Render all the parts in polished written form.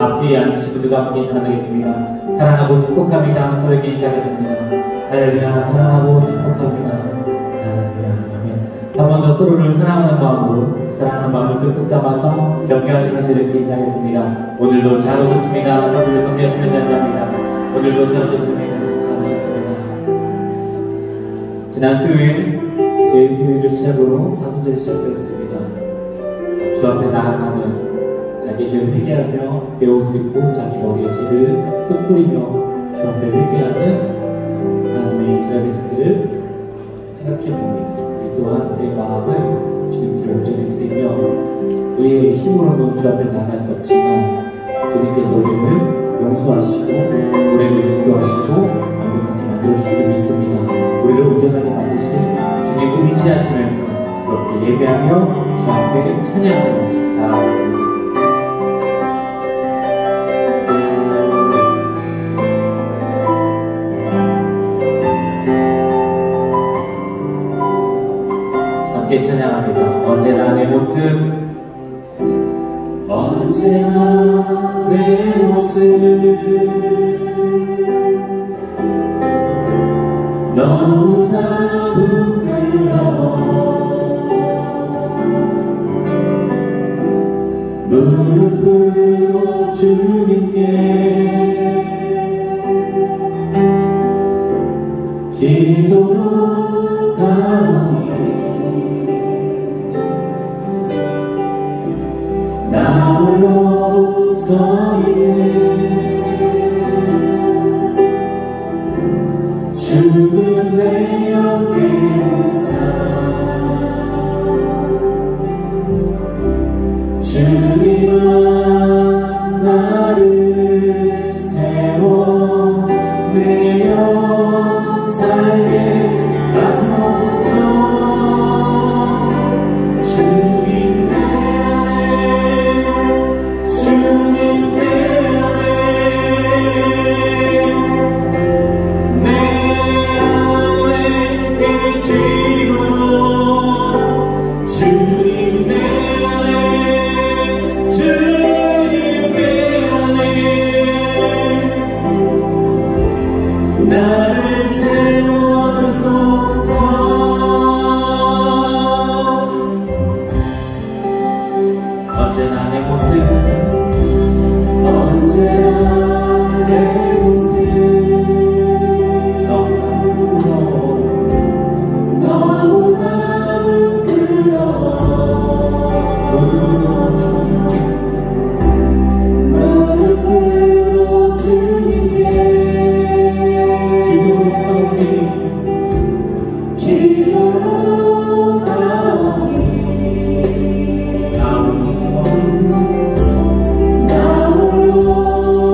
앞뒤에 앉으신 분들과 함께 인사 나누겠습니다. 사랑하고 축복합니다. 서로에게 인사하겠습니다. 할렐루야. 사랑하고 축복합니다. 할렐루야. 아멘. 한 번 더 서로를 사랑하는 마음을 듬뿍 담아서 격려하시면서 이렇게 인사하겠습니다. 오늘도 잘 오셨습니다. 서로를 격려하시면서 인사합니다. 오늘도 잘 오셨습니다. 잘 오셨습니다. 지난 수요일 제 수요일을 시작으로 사순절 시작되었습니다. 주 앞에 나아가는 자기 죄를 회개하며 베옷을 입고 자기 머리에 재를 흩뿌리며 주 앞에 회개하는 하나님의 이스라엘 백성들을 생각해봅니다. 우리 또한 우리의 마음을 주님께 온전히 드리며 우리의 힘으로는 주 앞에 나아갈 수 없지만 주님께서 우리를 용서하시고 우리를 인도하시고 완벽하게 만들어주실 줄 믿습니다. 우리를 온전하게 만드실 주님을 의지하시면서 그렇게 예배하며 주 앞에 찬양하며 나아가겠습니다. 함께 찬양합니다. 언제나 내 모습, 언제나 내 모습, 너무나 부끄러워. 무릎 꿇어 주님께 기도로 가오니 나 홀로 서 있는 죽은 내 옆에서 주님아 나를 세워 내어 살게 하소서. 주님 내 안에 주님 내 안에 계시고 주님 내 나를 세워주소서. 언제나 내 모습, 언제나 내 모습, 너무나 부끄러워. 무릎 꿇어 주님께 기도로 가오니 나 홀로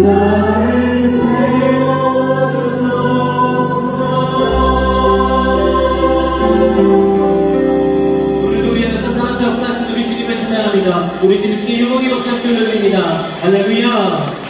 나를 세워주소서. 오늘도 우리 안에서 살아서 역사하신 우리 주님을 찬양합니다. 우리 주님께 영광이 역사하신 주님입니다. 할렐루야.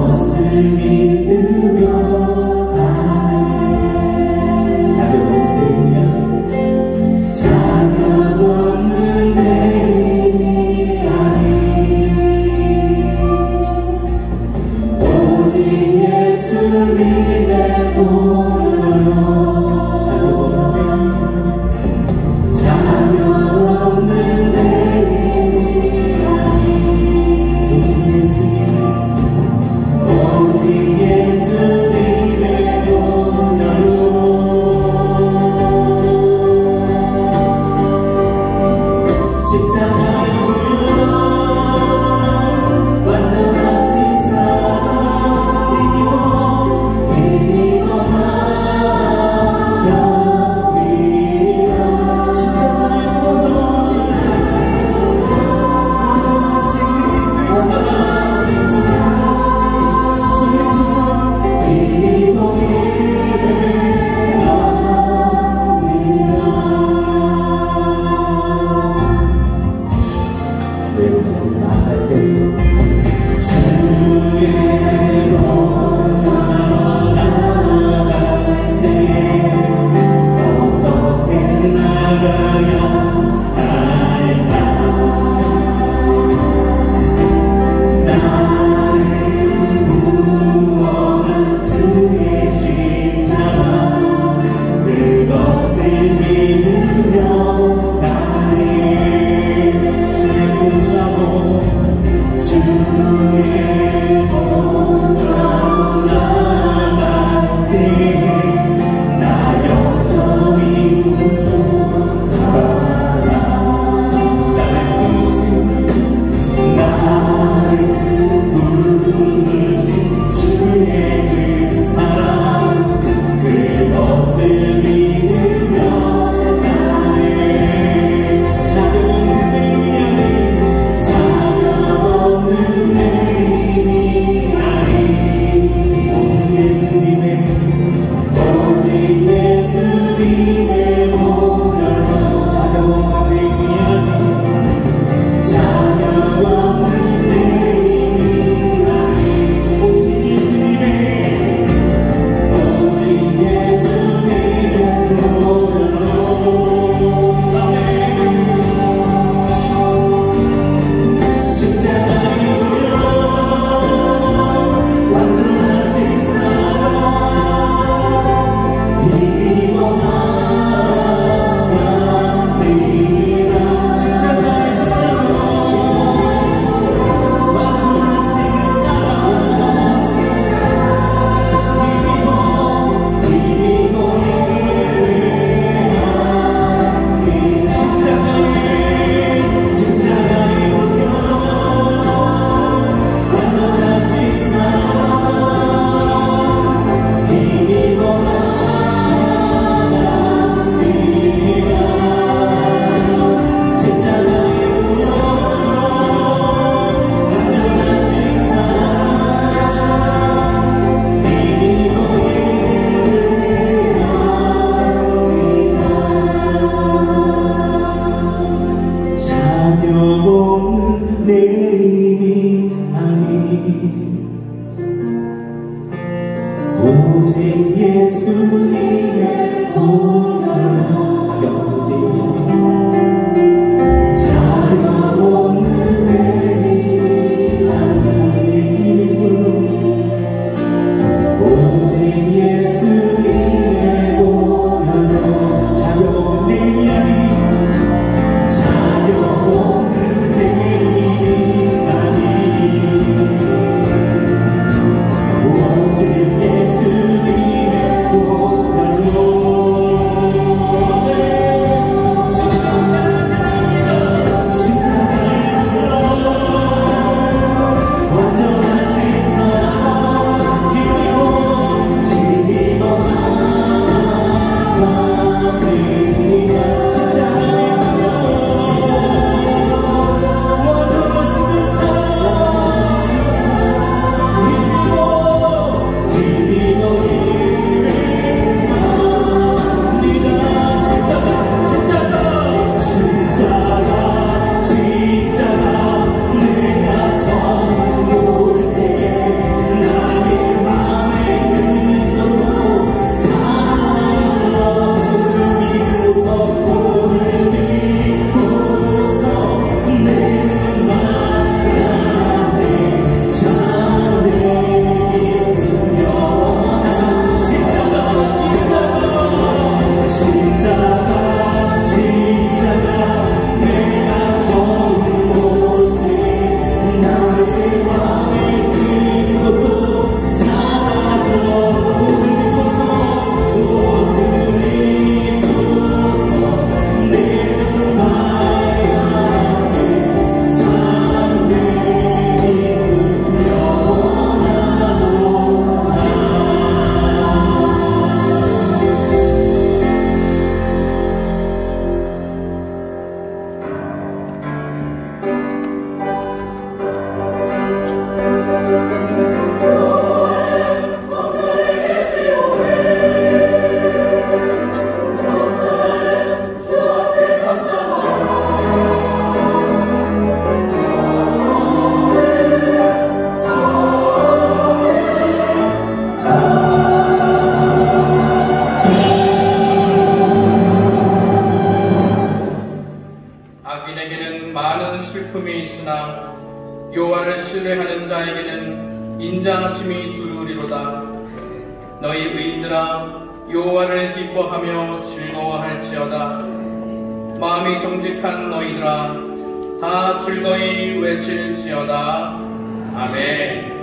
그것을 믿으며 가네. 자격 없는 내 힘이 아니 오직 예수님의 보혈로 자격 없는 내 힘이 아니 오직 예수님의 보혈로 십자가의 무료 완전하신 사랑 이기고 나갑니다. 십자가의 무료 완전하신 그리스도의 사랑 이기고 나갈 때 주의 보좌로 나갈 때 어떻게 나가야 할까 나를 구원한 주의 십자가 그것을 믿으며 가네 주의 보좌로 주의 보좌로 나갈 때 나 여전히 부족하다 나를 부르신 주의 그 사랑 그것을 믿으며 가네 자격 없는 내 힘이 아니 오직 예수님의 보혈로 자격 없는 내 힘이 아니 자격 없는 내 힘이 아니 오직 예수님의 보혈로 십자가의 무료 완전하신 사랑 이기고 나갑니다. 십자가의 무료 완전하신 그 사랑 이기고 십자가의 무료 완전하신 사랑 이기고 나갑니다. 십자가의 무료 완전하신 사랑 이기고 자격 없는 내 힘이 아니 오직 예수님의 보혈로 자격 없는 내 힘이 아니 오직 예수님의 보혈로 자격 없는 내 힘이 아니 자격 없는 내 힘이 아니 오직 예수님의 보혈로 인자하심이 두루리로다. 너희 의인들아 여호와를 기뻐하며 즐거워할지어다. 마음이 정직한 너희들아 다 즐거이 외칠지어다. 아멘.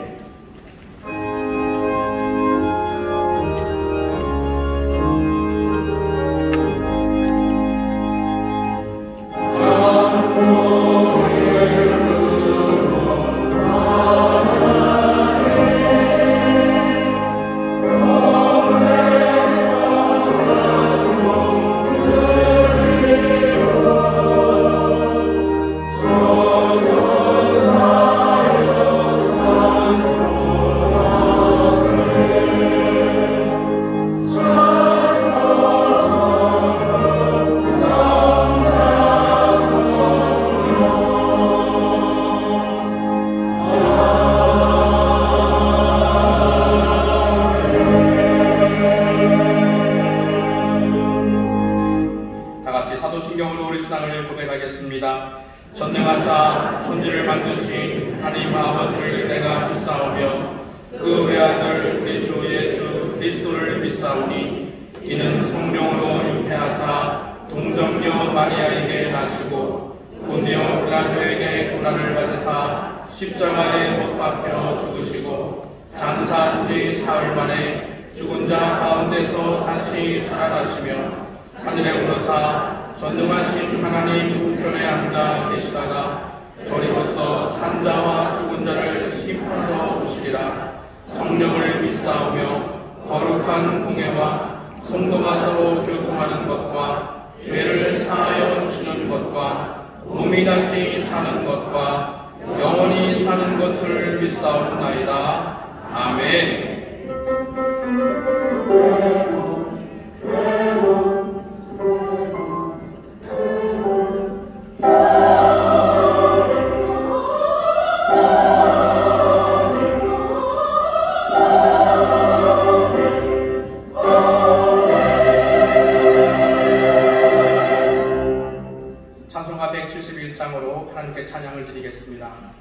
사도신경으로 우리 신앙을 고백하겠습니다. 전능하사 천지를 만드신 하나님 아버지를 내가 믿사오며 그 외아들 우리 주 예수 그리스도를 믿사오니 이는 성령으로 잉태하사 동정녀 마리아에게 나시고 본디오 빌라도에게 고난을 받으사 십자가에 못 박혀 죽으시고 장사한 지 사흘 만에 죽은 자 가운데서 다시 살아나시며 하늘에 오르사 전능하신 하나님 우편에 앉아 계시다가 저리로서 산자와 죽은 자를 심판하러 오시리라. 성령을 믿사오며 거룩한 공회와 성도가 서로 교통하는 것과 죄를 사하여 주시는 것과 몸이 다시 사는 것과 영원히 사는 것을 믿사옵나이다. 아멘. 찬송가 171장으로 하나님께 찬양을 드리겠습니다.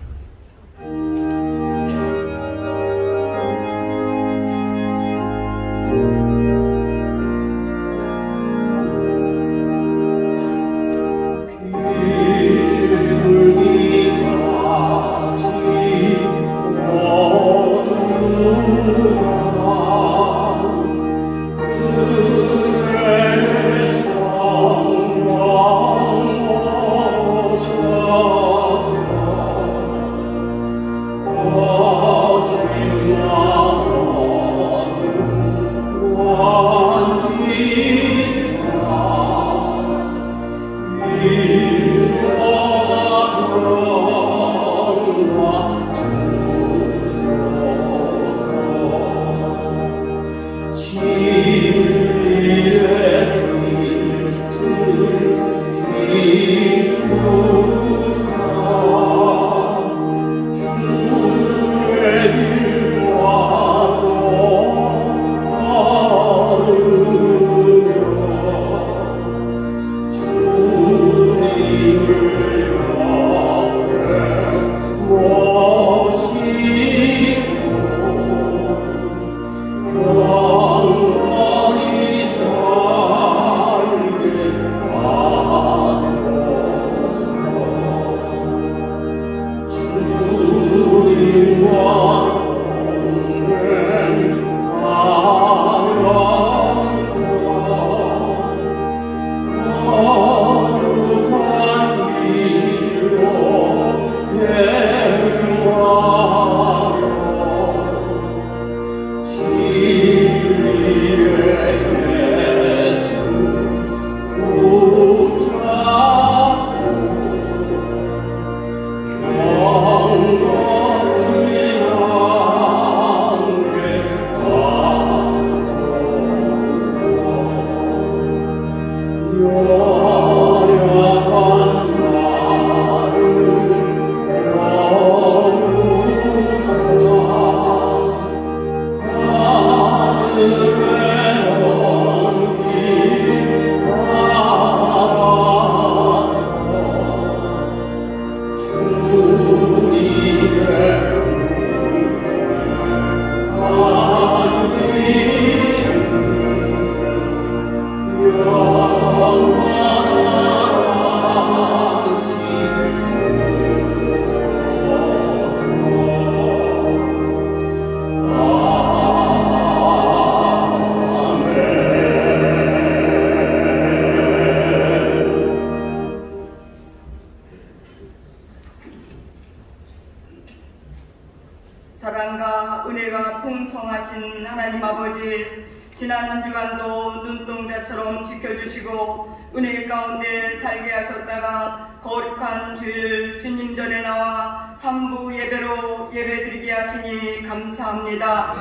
사랑과 은혜가 풍성하신 하나님 아버지, 지난 한 주간도 눈동자처럼 지켜주시고 은혜 가운데 살게 하셨다가 거룩한 주일 주님 전에 나와 3부 예배로 예배드리게 하시니 감사합니다.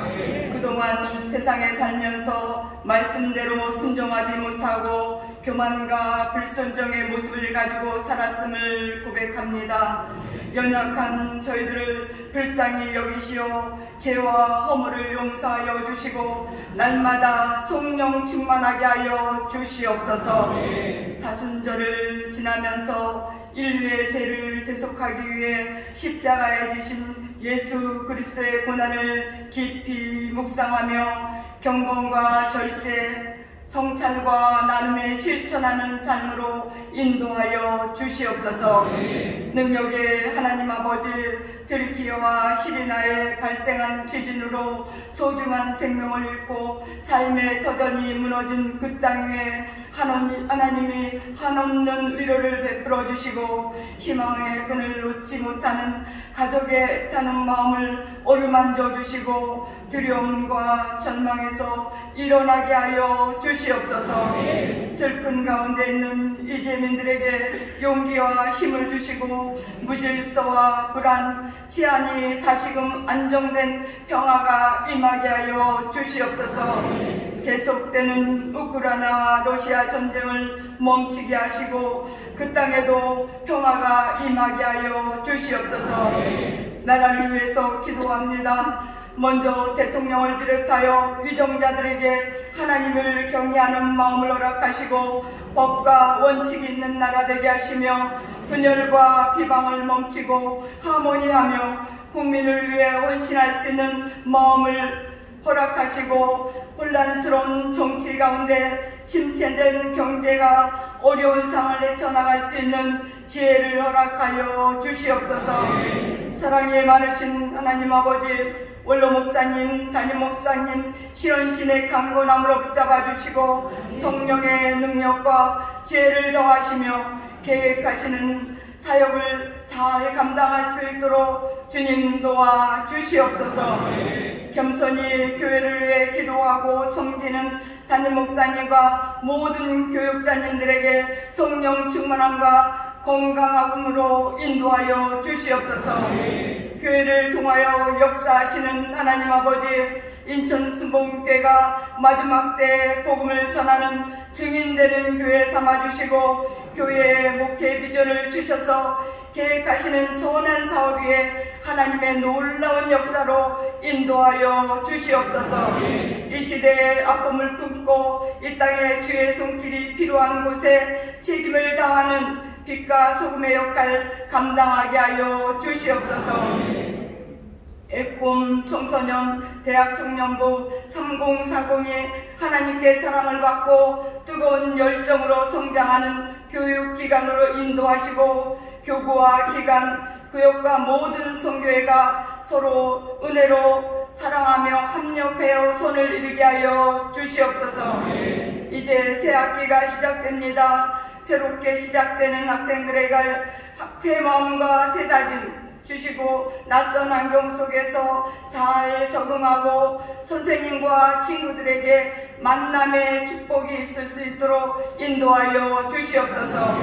그동안 세상에 살면서 말씀대로 순종하지 못하고 교만과 불순종의 모습을 가지고 살았음을 고백합니다. 연약한 저희들을 불쌍히 여기시어 죄와 허물을 용서하여 주시고 날마다 성령 충만하게 하여 주시옵소서. 사순절을 지나면서 인류의 죄를 대속하기 위해 십자가에 지신 예수 그리스도의 고난을 깊이 묵상하며 경건과 절제, 성찰과 나눔에 실천하는 삶으로 인도하여 주시옵소서. 능력의 하나님 아버지, 들키어와 시리나에 발생한 지진으로 소중한 생명을 잃고 삶의 터전이 무너진 그 땅 위에 하나님이 한없는 위로를 베풀어 주시고 희망의 끈을 놓지 못하는 가족의 애타는 마음을 어루만져 주시고 두려움과 절망에서 일어나게 하여 주시옵소서. 슬픈 가운데 있는 이재민들에게 용기와 힘을 주시고 무질서와 불안, 치안이 다시금 안정된 평화가 임하게 하여 주시옵소서. 계속되는 우크라이나와 러시아 전쟁을 멈추게 하시고 그 땅에도 평화가 임하게 하여 주시옵소서. 나라를 위해서 기도합니다. 먼저 대통령을 비롯하여 위정자들에게 하나님을 경외하는 마음을 허락하시고 법과 원칙이 있는 나라 되게 하시며 분열과 비방을 멈추고 하모니하며 국민을 위해 헌신할 수 있는 마음을 허락하시고 혼란스러운 정치 가운데 침체된 경제가 어려운 상을 헤쳐나갈 수 있는 지혜를 허락하여 주시옵소서. 사랑이 많으신 하나님 아버지, 원로 목사님, 담임 목사님, 시온신의 강건함으로 붙잡아 주시고 성령의 능력과 지혜를 더하시며 계획하시는 사역을 잘 감당할 수 있도록 주님 도와 주시옵소서. 겸손히 교회를 위해 기도하고 섬기는 담임 목사님과 모든 교육자님들에게 성령 충만함과 건강함으로 인도하여 주시옵소서. 교회를 통하여 역사하시는 하나님 아버지, 인천 순복음교회가 마지막 때 복음을 전하는 증인되는 교회 삼아주시고 교회의 목회 비전을 주셔서 계획하시는 선한 사업 위에 하나님의 놀라운 역사로 인도하여 주시옵소서. 이 시대의 아픔을 품고 이 땅에 주의 손길이 필요한 곳에 책임을 다하는 빛과 소금의 역할 감당하게 하여 주시옵소서. 애꿈 청소년 대학 청년부 3040이 하나님께 사랑을 받고 뜨거운 열정으로 성장하는 교육기관으로 인도하시고 교구와 기관, 교역과 모든 선교회가 서로 은혜로 사랑하며 합력하여 손을 이루게 하여 주시옵소서. 이제 새 학기가 시작됩니다. 새롭게 시작되는 학생들에게 새 마음과 새 다짐 주시고 낯선 환경 속에서 잘 적응하고 선생님과 친구들에게 만남의 축복이 있을 수 있도록 인도하여 주시옵소서.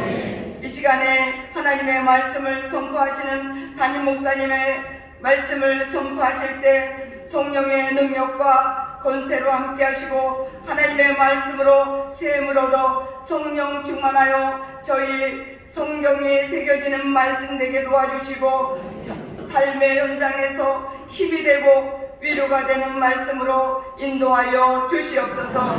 이 시간에 하나님의 말씀을 선포하시는 담임 목사님의 말씀을 선포하실 때 성령의 능력과 권세로 함께 하시고 하나님의 말씀으로 세움을 얻어 성령 충만하여 저희 성경에 새겨지는 말씀 되게 도와주시고 삶의 현장에서 힘이 되고 위로가 되는 말씀으로 인도하여 주시옵소서.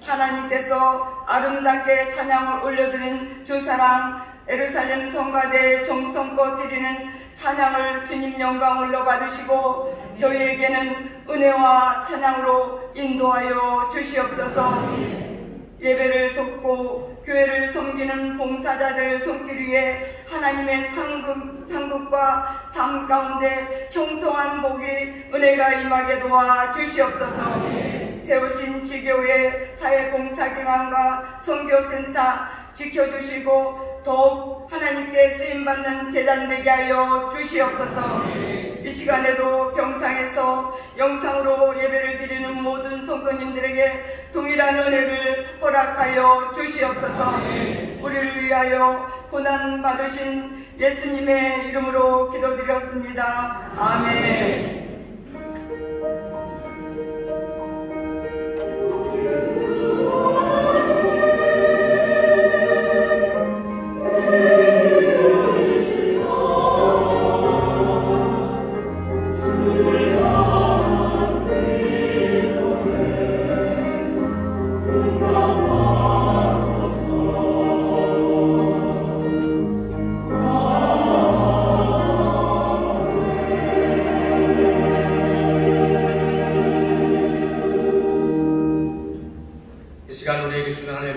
하나님께서 아름답게 찬양을 올려드린 주사랑 예루살렘 성가대 정성껏 드리는 찬양을 주님 영광으로 받으시고 저희에게는 은혜와 찬양으로 인도하여 주시옵소서. 예배를 돕고 교회를 섬기는 봉사자들 손길 위에 하나님의 상급과 삶 가운데 형통한 복이 은혜가 임하게 도와 주시옵소서. 세우신 지교회 사회봉사기관과 선교센터 지켜주시고 더욱 하나님께 쓰임받는 제단 되게 하여 주시옵소서. 이 시간에도 병상에서 영상으로 예배를 드리는 모든 성도님들에게 동일한 은혜를 허락하여 주시옵소서. 우리를 위하여 고난 받으신 예수님의 이름으로 기도드렸습니다. 아멘.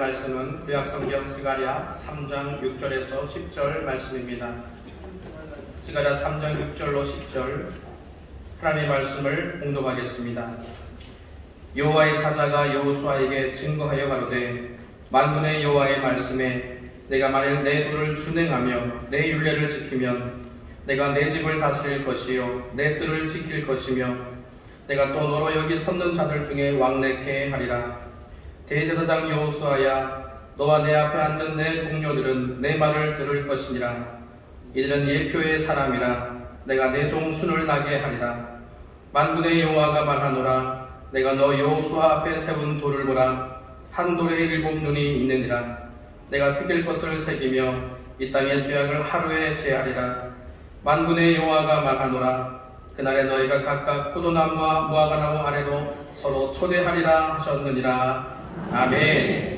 말씀은 구약성경 스가랴 3장 6절에서 10절 말씀입니다. 스가랴 3장 6절로 10절 하나님의 말씀을 봉독하겠습니다. 여호와의 사자가 여호수아에게 증거하여 가로되 만군의 여호와의 말씀에 내가 만일 내 도를 준행하며 내 율례를 지키면 내가 내 집을 다스릴 것이요 내 뜰을 지킬 것이며 내가 또 너로 여기 섰는 자들 중에 왕래케 하리라. 대제사장 여호수아야, 너와 내 앞에 앉은 내 동료들은 내 말을 들을 것이니라. 이들은 예표의 사람이라. 내가 내 종 순을 나게 하리라. 만군의 여호와가 말하노라. 내가 너 여호수아 앞에 세운 돌을 보라. 한 돌에 7 눈이 있느니라. 내가 새길 것을 새기며 이 땅의 죄악을 하루에 제하리라. 만군의 여호와가 말하노라. 그날에 너희가 각각 포도나무와 무화과나무 아래로 서로 초대하리라 하셨느니라. 아멘.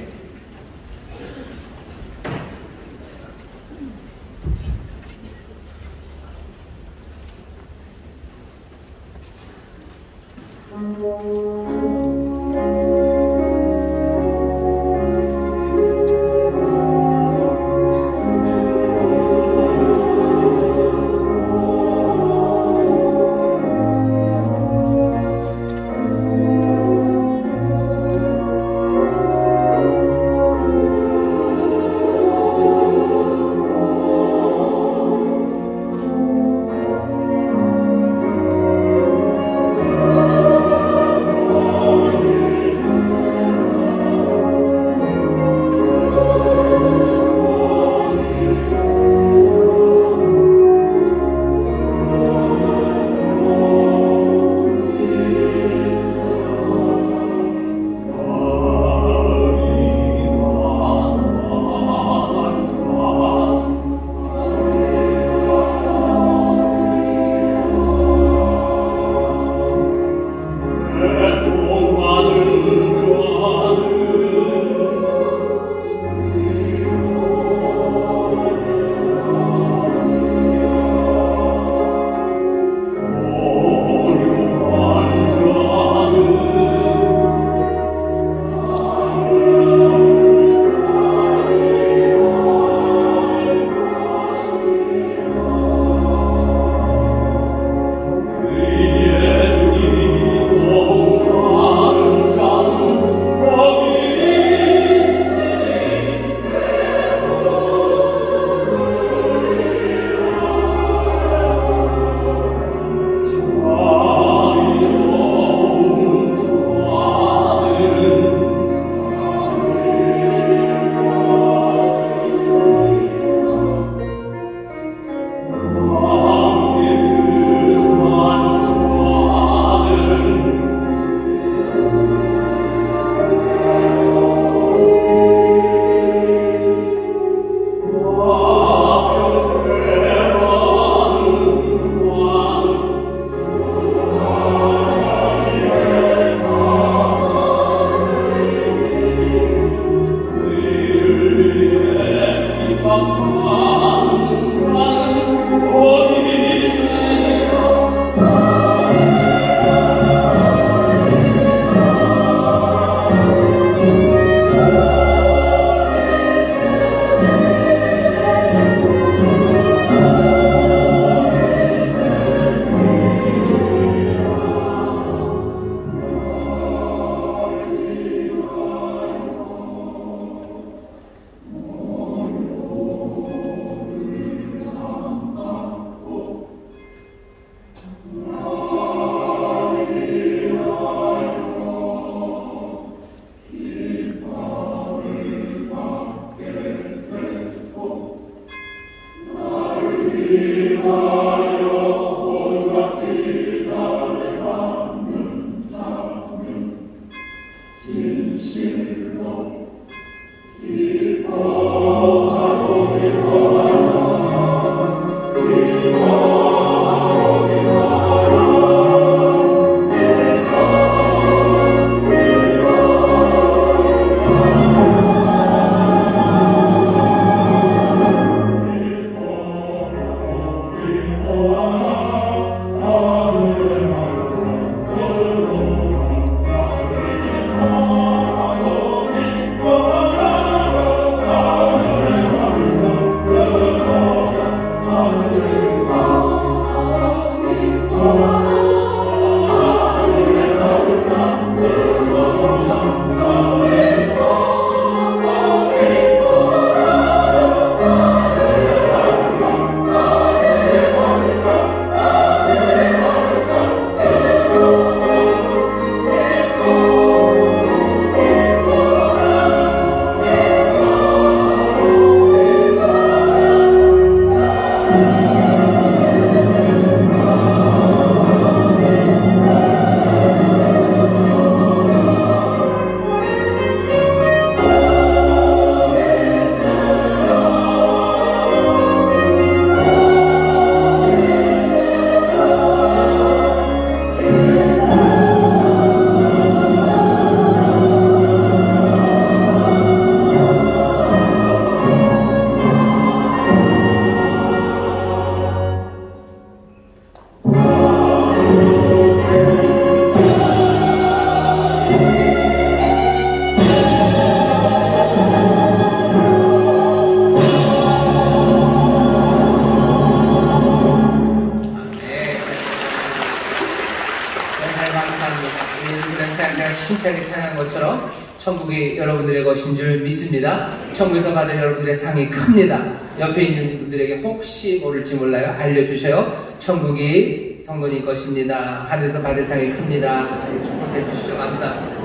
감사합니다. 여러분들은 제가 힘차게 찬양한 것처럼 천국이 여러분들의 것인 줄 믿습니다. 천국에서 받은 여러분들의 상이 큽니다. 옆에 있는 분들에게 혹시 모를지 몰라요. 알려주셔요. 천국이 성도님 것입니다. 하늘에서 받은 상이 큽니다. 축복해 주시죠. 감사합니다.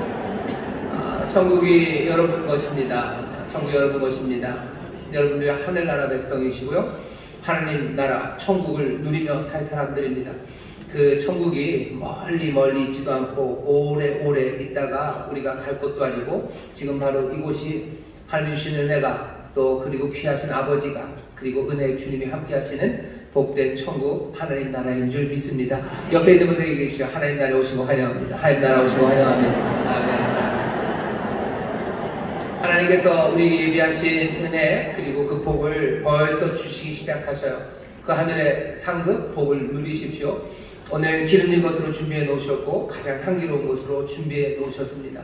천국이 여러분 것입니다. 천국이 여러분 것입니다. 여러분들 하늘나라 백성이시고요. 하나님 나라 천국을 누리며 살 사람들입니다. 그 천국이 멀리 있지도 않고 오래오래 있다가 우리가 갈 곳도 아니고 지금 바로 이곳이 하나님 주신 은혜가 또 그리고 귀하신 아버지가 그리고 은혜의 주님이 함께 하시는 복된 천국 하나님 나라인 줄 믿습니다. 옆에 있는 분들에게 계시죠. 하나님 나라에 오신 거 환영합니다. 하나님 나라에 오신 거 환영합니다. 아멘. 하나님께서 우리에게 예비하신 은혜 그리고 그 복을 벌써 주시기 시작하셔요. 그 하늘의 상급 복을 누리십시오. 오늘 기름진 것으로 준비해 놓으셨고 가장 향기로운 것으로 준비해 놓으셨습니다.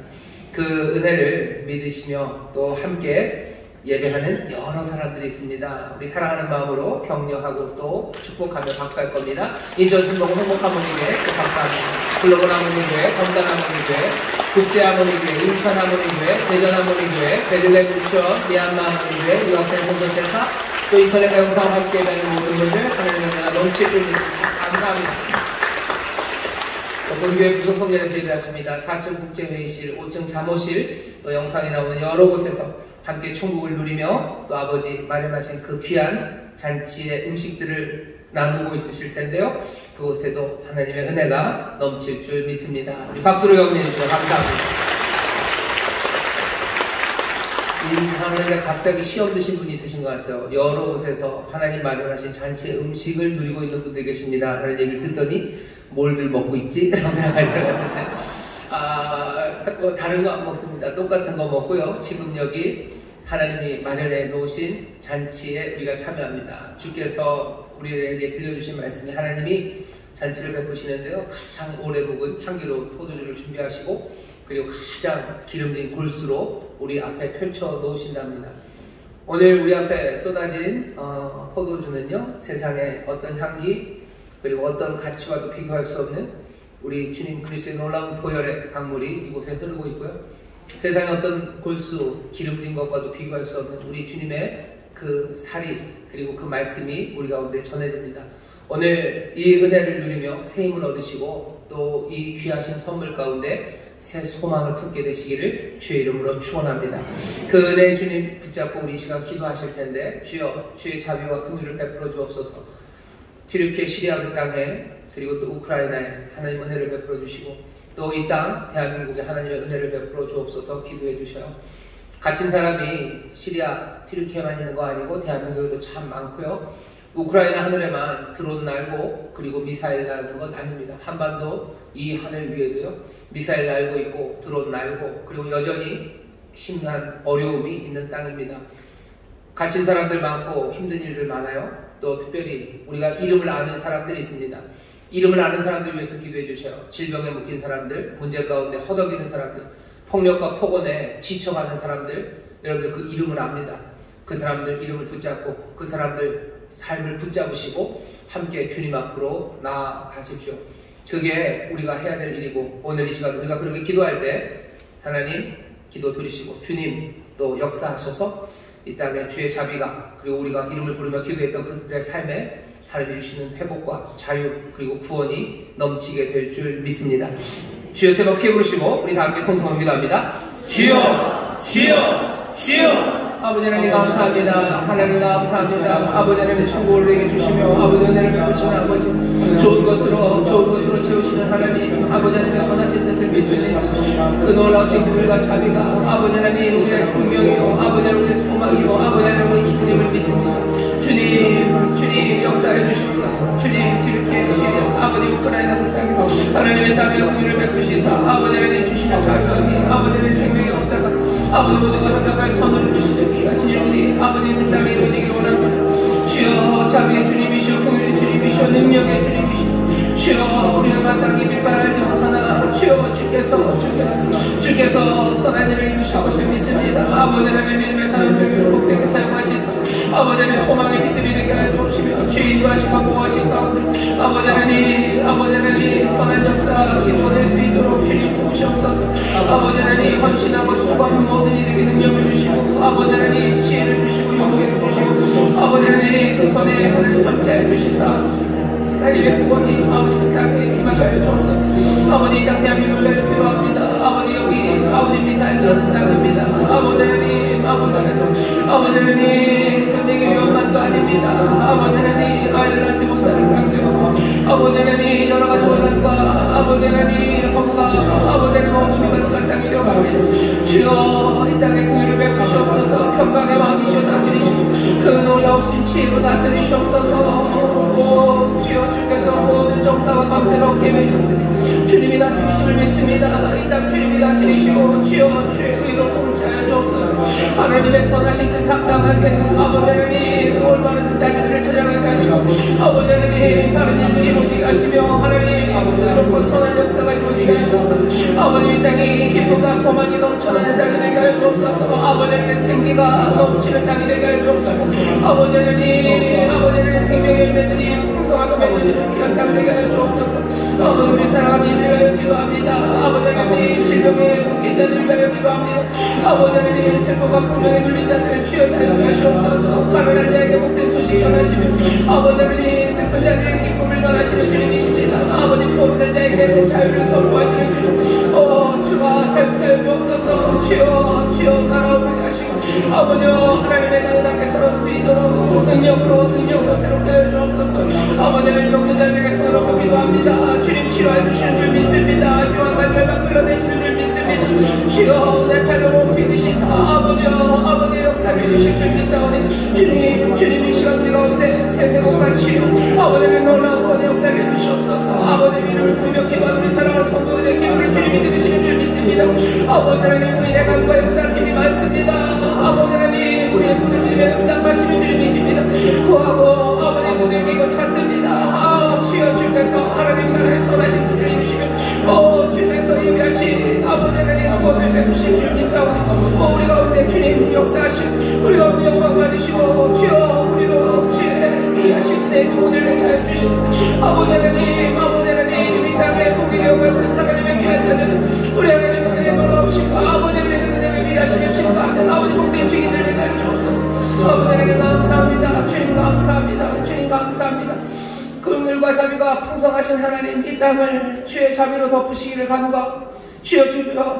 그 은혜를 믿으시며 또 함께 예배하는 여러 사람들이 있습니다. 우리 사랑하는 마음으로 격려하고 또 축복하며 박수할 겁니다. 이 전신 보고 행복한 모니교회 또 박수합니다. 글로벌 하모니교회, 건강 하모니교회, 국제 하모니교회, 인천 하모니교회, 대전 하모니교회, 베들레헴 부천, 미얀마 하모니교회, 유학생 공동체사, 또 인터넷 영상 함께 하는 모든 분들 하나님의 은혜가 넘칠 줄 믿습니다. 감사합니다. 본교회 부속성전에서 일하십니다. 4층 국제회의실, 5층 잠옷실, 또 영상에 나오는 여러 곳에서 함께 천국을 누리며 또 아버지 마련하신 그 귀한 잔치의 음식들을 나누고 있으실 텐데요. 그곳에도 하나님의 은혜가 넘칠 줄 믿습니다. 우리 박수로 격려해 주셔서 감사합니다. 하는데 갑자기 시험 드신 분이 있으신 것 같아요. 여러 곳에서 하나님 마련하신 잔치의 음식을 누리고 있는 분들 계십니다. 라는 얘기를 듣더니 뭘들 먹고 있지? 라고 생각할 것 같은데 다른 거 안 먹습니다. 똑같은 거 먹고요. 지금 여기 하나님이 마련해 놓으신 잔치에 우리가 참여합니다. 주께서 우리에게 들려주신 말씀이 하나님이 잔치를 베푸시는데요. 가장 오래 묵은 향기로운 포도주를 준비하시고 그리고 가장 기름진 골수로 우리 앞에 펼쳐 놓으신답니다. 오늘 우리 앞에 쏟아진 포도주는요. 세상의 어떤 향기 그리고 어떤 가치와도 비교할 수 없는 우리 주님 그리스도의 놀라운 보혈의 강물이 이곳에 흐르고 있고요. 세상의 어떤 골수, 기름진 것과도 비교할 수 없는 우리 주님의 그 살이 그리고 그 말씀이 우리 가운데 전해집니다. 오늘 이 은혜를 누리며 새 힘을 얻으시고 또 이 귀하신 선물 가운데 새 소망을 품게 되시기를 주의 이름으로 축원합니다. 그 은혜의 주님 붙잡고 우리 이 시간 기도하실 텐데 주여 주의 자비와 긍휼을 베풀어 주옵소서. 튀르키예 시리아 그 땅에 그리고 또 우크라이나에 하나님 은혜를 베풀어 주시고 또 이 땅 대한민국에 하나님의 은혜를 베풀어 주옵소서. 기도해 주셔요. 갇힌 사람이 시리아 튀르키예만 있는 거 아니고 대한민국에도 참 많고요. 우크라이나 하늘에만 드론 날고 그리고 미사일 날는 건 아닙니다. 한반도 이 하늘 위에도요 미사일 날고 있고 드론 날고 그리고 여전히 심한 어려움이 있는 땅입니다. 갇힌 사람들 많고 힘든 일들 많아요. 또 특별히 우리가 이름을 아는 사람들이 있습니다. 이름을 아는 사람들 위해서 기도해 주셔요. 질병에 묶인 사람들, 문제 가운데 허덕이는 사람들, 폭력과 폭언에 지쳐가는 사람들, 여러분들 그 이름을 압니다. 그 사람들 이름을 붙잡고 그 사람들 삶을 붙잡으시고 함께 주님 앞으로 나아가십시오. 그게 우리가 해야 될 일이고 오늘 이 시간 우리가 그렇게 기도할 때 하나님 기도 들으시고 주님 또 역사하셔서 이 땅에 주의 자비가 그리고 우리가 이름을 부르며 기도했던 그들의 삶에 하나님 주시는 회복과 자유 그리고 구원이 넘치게 될 줄 믿습니다. 주여 세 번 크게 부르시고 우리 다 함께 통성으로 기도합니다. 주여 주여 주여. 아버지 하나님 감사합니다. 하나님 감사합니다. 아버지 하나님 천국을 우리에게 주시며 아버지 은혜를 베푸시는 아버지 좋은 것으로 채우시는 하나님 아버지 하나님의 선하신 뜻을 믿습니다. 그 놀라우신 긍휼과 자비가 아버지 하나님 우리의 생명이요 아버지 하나님 우리의 소망이요 아버지 하나님 우리의 힘임을 믿습니다. 주님 역사해 주시옵소서. 주님 튀르키예 시리아 아버지 우크라이나 그 땅에 하나님의 자비와 긍휼을 베푸시사 아버지 하나님 주시는 자성이 아버지 하나님의 생명의 역사가 아버지 모두가 합력할 선을 주시는 귀하신 일들이 아버지 그 땅에 이루어지기를 원합니다. 주여 자비의 주님이시여 긍휼의 주님이시여 능력의 주님이시여 주여 우리는 마땅히 밀발하지 못하나 주여 주께서 선한 일을 이루실 것을 믿습니다. 아버지 하나님의 믿음의 사람들을 복되게 사용하시사 아버지 하나님 소망의 빛들이 되게 하여 주옵시며 주의 인도하시고 보호하신 가운데 아버지 하나님 선한 역사 이루어낼 수 있도록 주님 도우시옵소서. 아버지 하나님 헌신하고 수고하는 모든 이들에게 능력을 주시고 아버지 하나님 지혜를 주시고 용기를 주시고 아버지 하나님 그 손에 하나님 함께하여 주시사 하나님의 구원이 아버지 그 땅에 임하여 주옵소서. 아버지 이 땅 대한민국을 위해서 기도합니다. 아버지 여기 아버지 미사일 들어서 땅입니다. 아버지 하나님 전쟁의 위험만도 아닙니다. 아버지 하나님 아이를 낳지 못하는 강경 아버지 하나님 여러가지 원한과 아버지 하나님 험과 아버지 하나님 어둠이 가득한 땅이 되어갑니다. 주여 이 땅에 긍휼을 베푸시옵소서. 평강의 왕이시여 다스리시고 그 놀라우신 지혜로 다스리시옵소서. 주여 주께서 모든 정사와 방패를 얻게 해주셨으니 주님이 다스리심을 믿습니다. 이 땅 주님이 다스리시고 주여 주의 의로 통치하여 주옵소서. 하나님의 선하신 뜻 합당하게 아버지 하나님 올바른 자녀들을 찾아가게 하시고 아버지 하나님 다른 일들이 이루어지게 하시며 하나님 아버지 선한 역사가 이루어지게 하시고 아버님 이 땅이 기쁨과 소망이 넘쳐나는 땅이 되게 하여 주옵소서. 아버지 하나님의 생기가 넘치는 땅이 되게 하여 주옵소서. 아버지 하나님 생명의 열매들이 풍성하고 맺어지는 귀한 땅 되게 하여 주옵소서. 아버지 우리 사랑하는 이들을 위하여 기도합니다. 아버지 하나님 질병에 묶인 자들을 위하여 기도합니다. 아버지 하나님 슬픔과 풍성에 눌린 자들을 주여 자유케 하시옵소서. 가난한 자에게 복된 소식 전하시며 아버지 하나님 슬픈 자들의 기쁨을 전하시는 주님이십니다. 아버님 포로된 자에게 자유를 선포하시는 주님 주가 자유케 하여 주옵소서. 주여 나라오게 하시고 아버지 하나님의 나라 땅에 서러울 수 있도록 능력으로 새롭게 하여 주옵소서. 아버지는 용된 자들에게 손을 얹고 기도합니다. 주님 치료해 주시는 줄 믿습니다. 요한간 열방 끌어내시는 줄 믿습니다. 주여 내 자녀로 믿으시사 아버지의 역사를 주실 줄 믿사오니 주님 이 시간 우리 가운데 생명과 치유 아버지의 놀라운 권의 역사를 주시옵소서. 아버지의 이름을 분명히 받은 우리 사랑하는 성도들의 기억을 주님이 들으시는 줄 믿습니다. 아버지 하나님 우리의 간과 역사를 힘이 많습니다. 아버지 하나님 우리의 부르짖음에 응답하시는 줄 믿습니다. 구하고 아버지 무대 끼고 찾습니다. 주여 주께서 하나님 나라의 선하신 뜻을 이루시며 주께서 예비하신 아버지 하나님 구원을 베푸신 줄 믿사오니 우리 가운데 주님 역사하시고 우리 가운데 영광 받으시고 주여 우리로 주의 귀하신 내 구원을 내게 하여 주시옵소서. 아버지 하나님 이 땅에 복이 되어가는 하나님의 귀한 자들은 우리 하나님 은혜에 놀라우시고 아버지 하나님 은혜를 위하시며 칭찬하는 아버지 복된 증인들 내게 하여 주옵소서. 아버지 하나님 감사합니다. 주님 감사합니다. 주님 감사합니다. 긍휼과 자비가 풍성하신 하나님 이 땅을 주의 자비로 덮으시기를 간구하고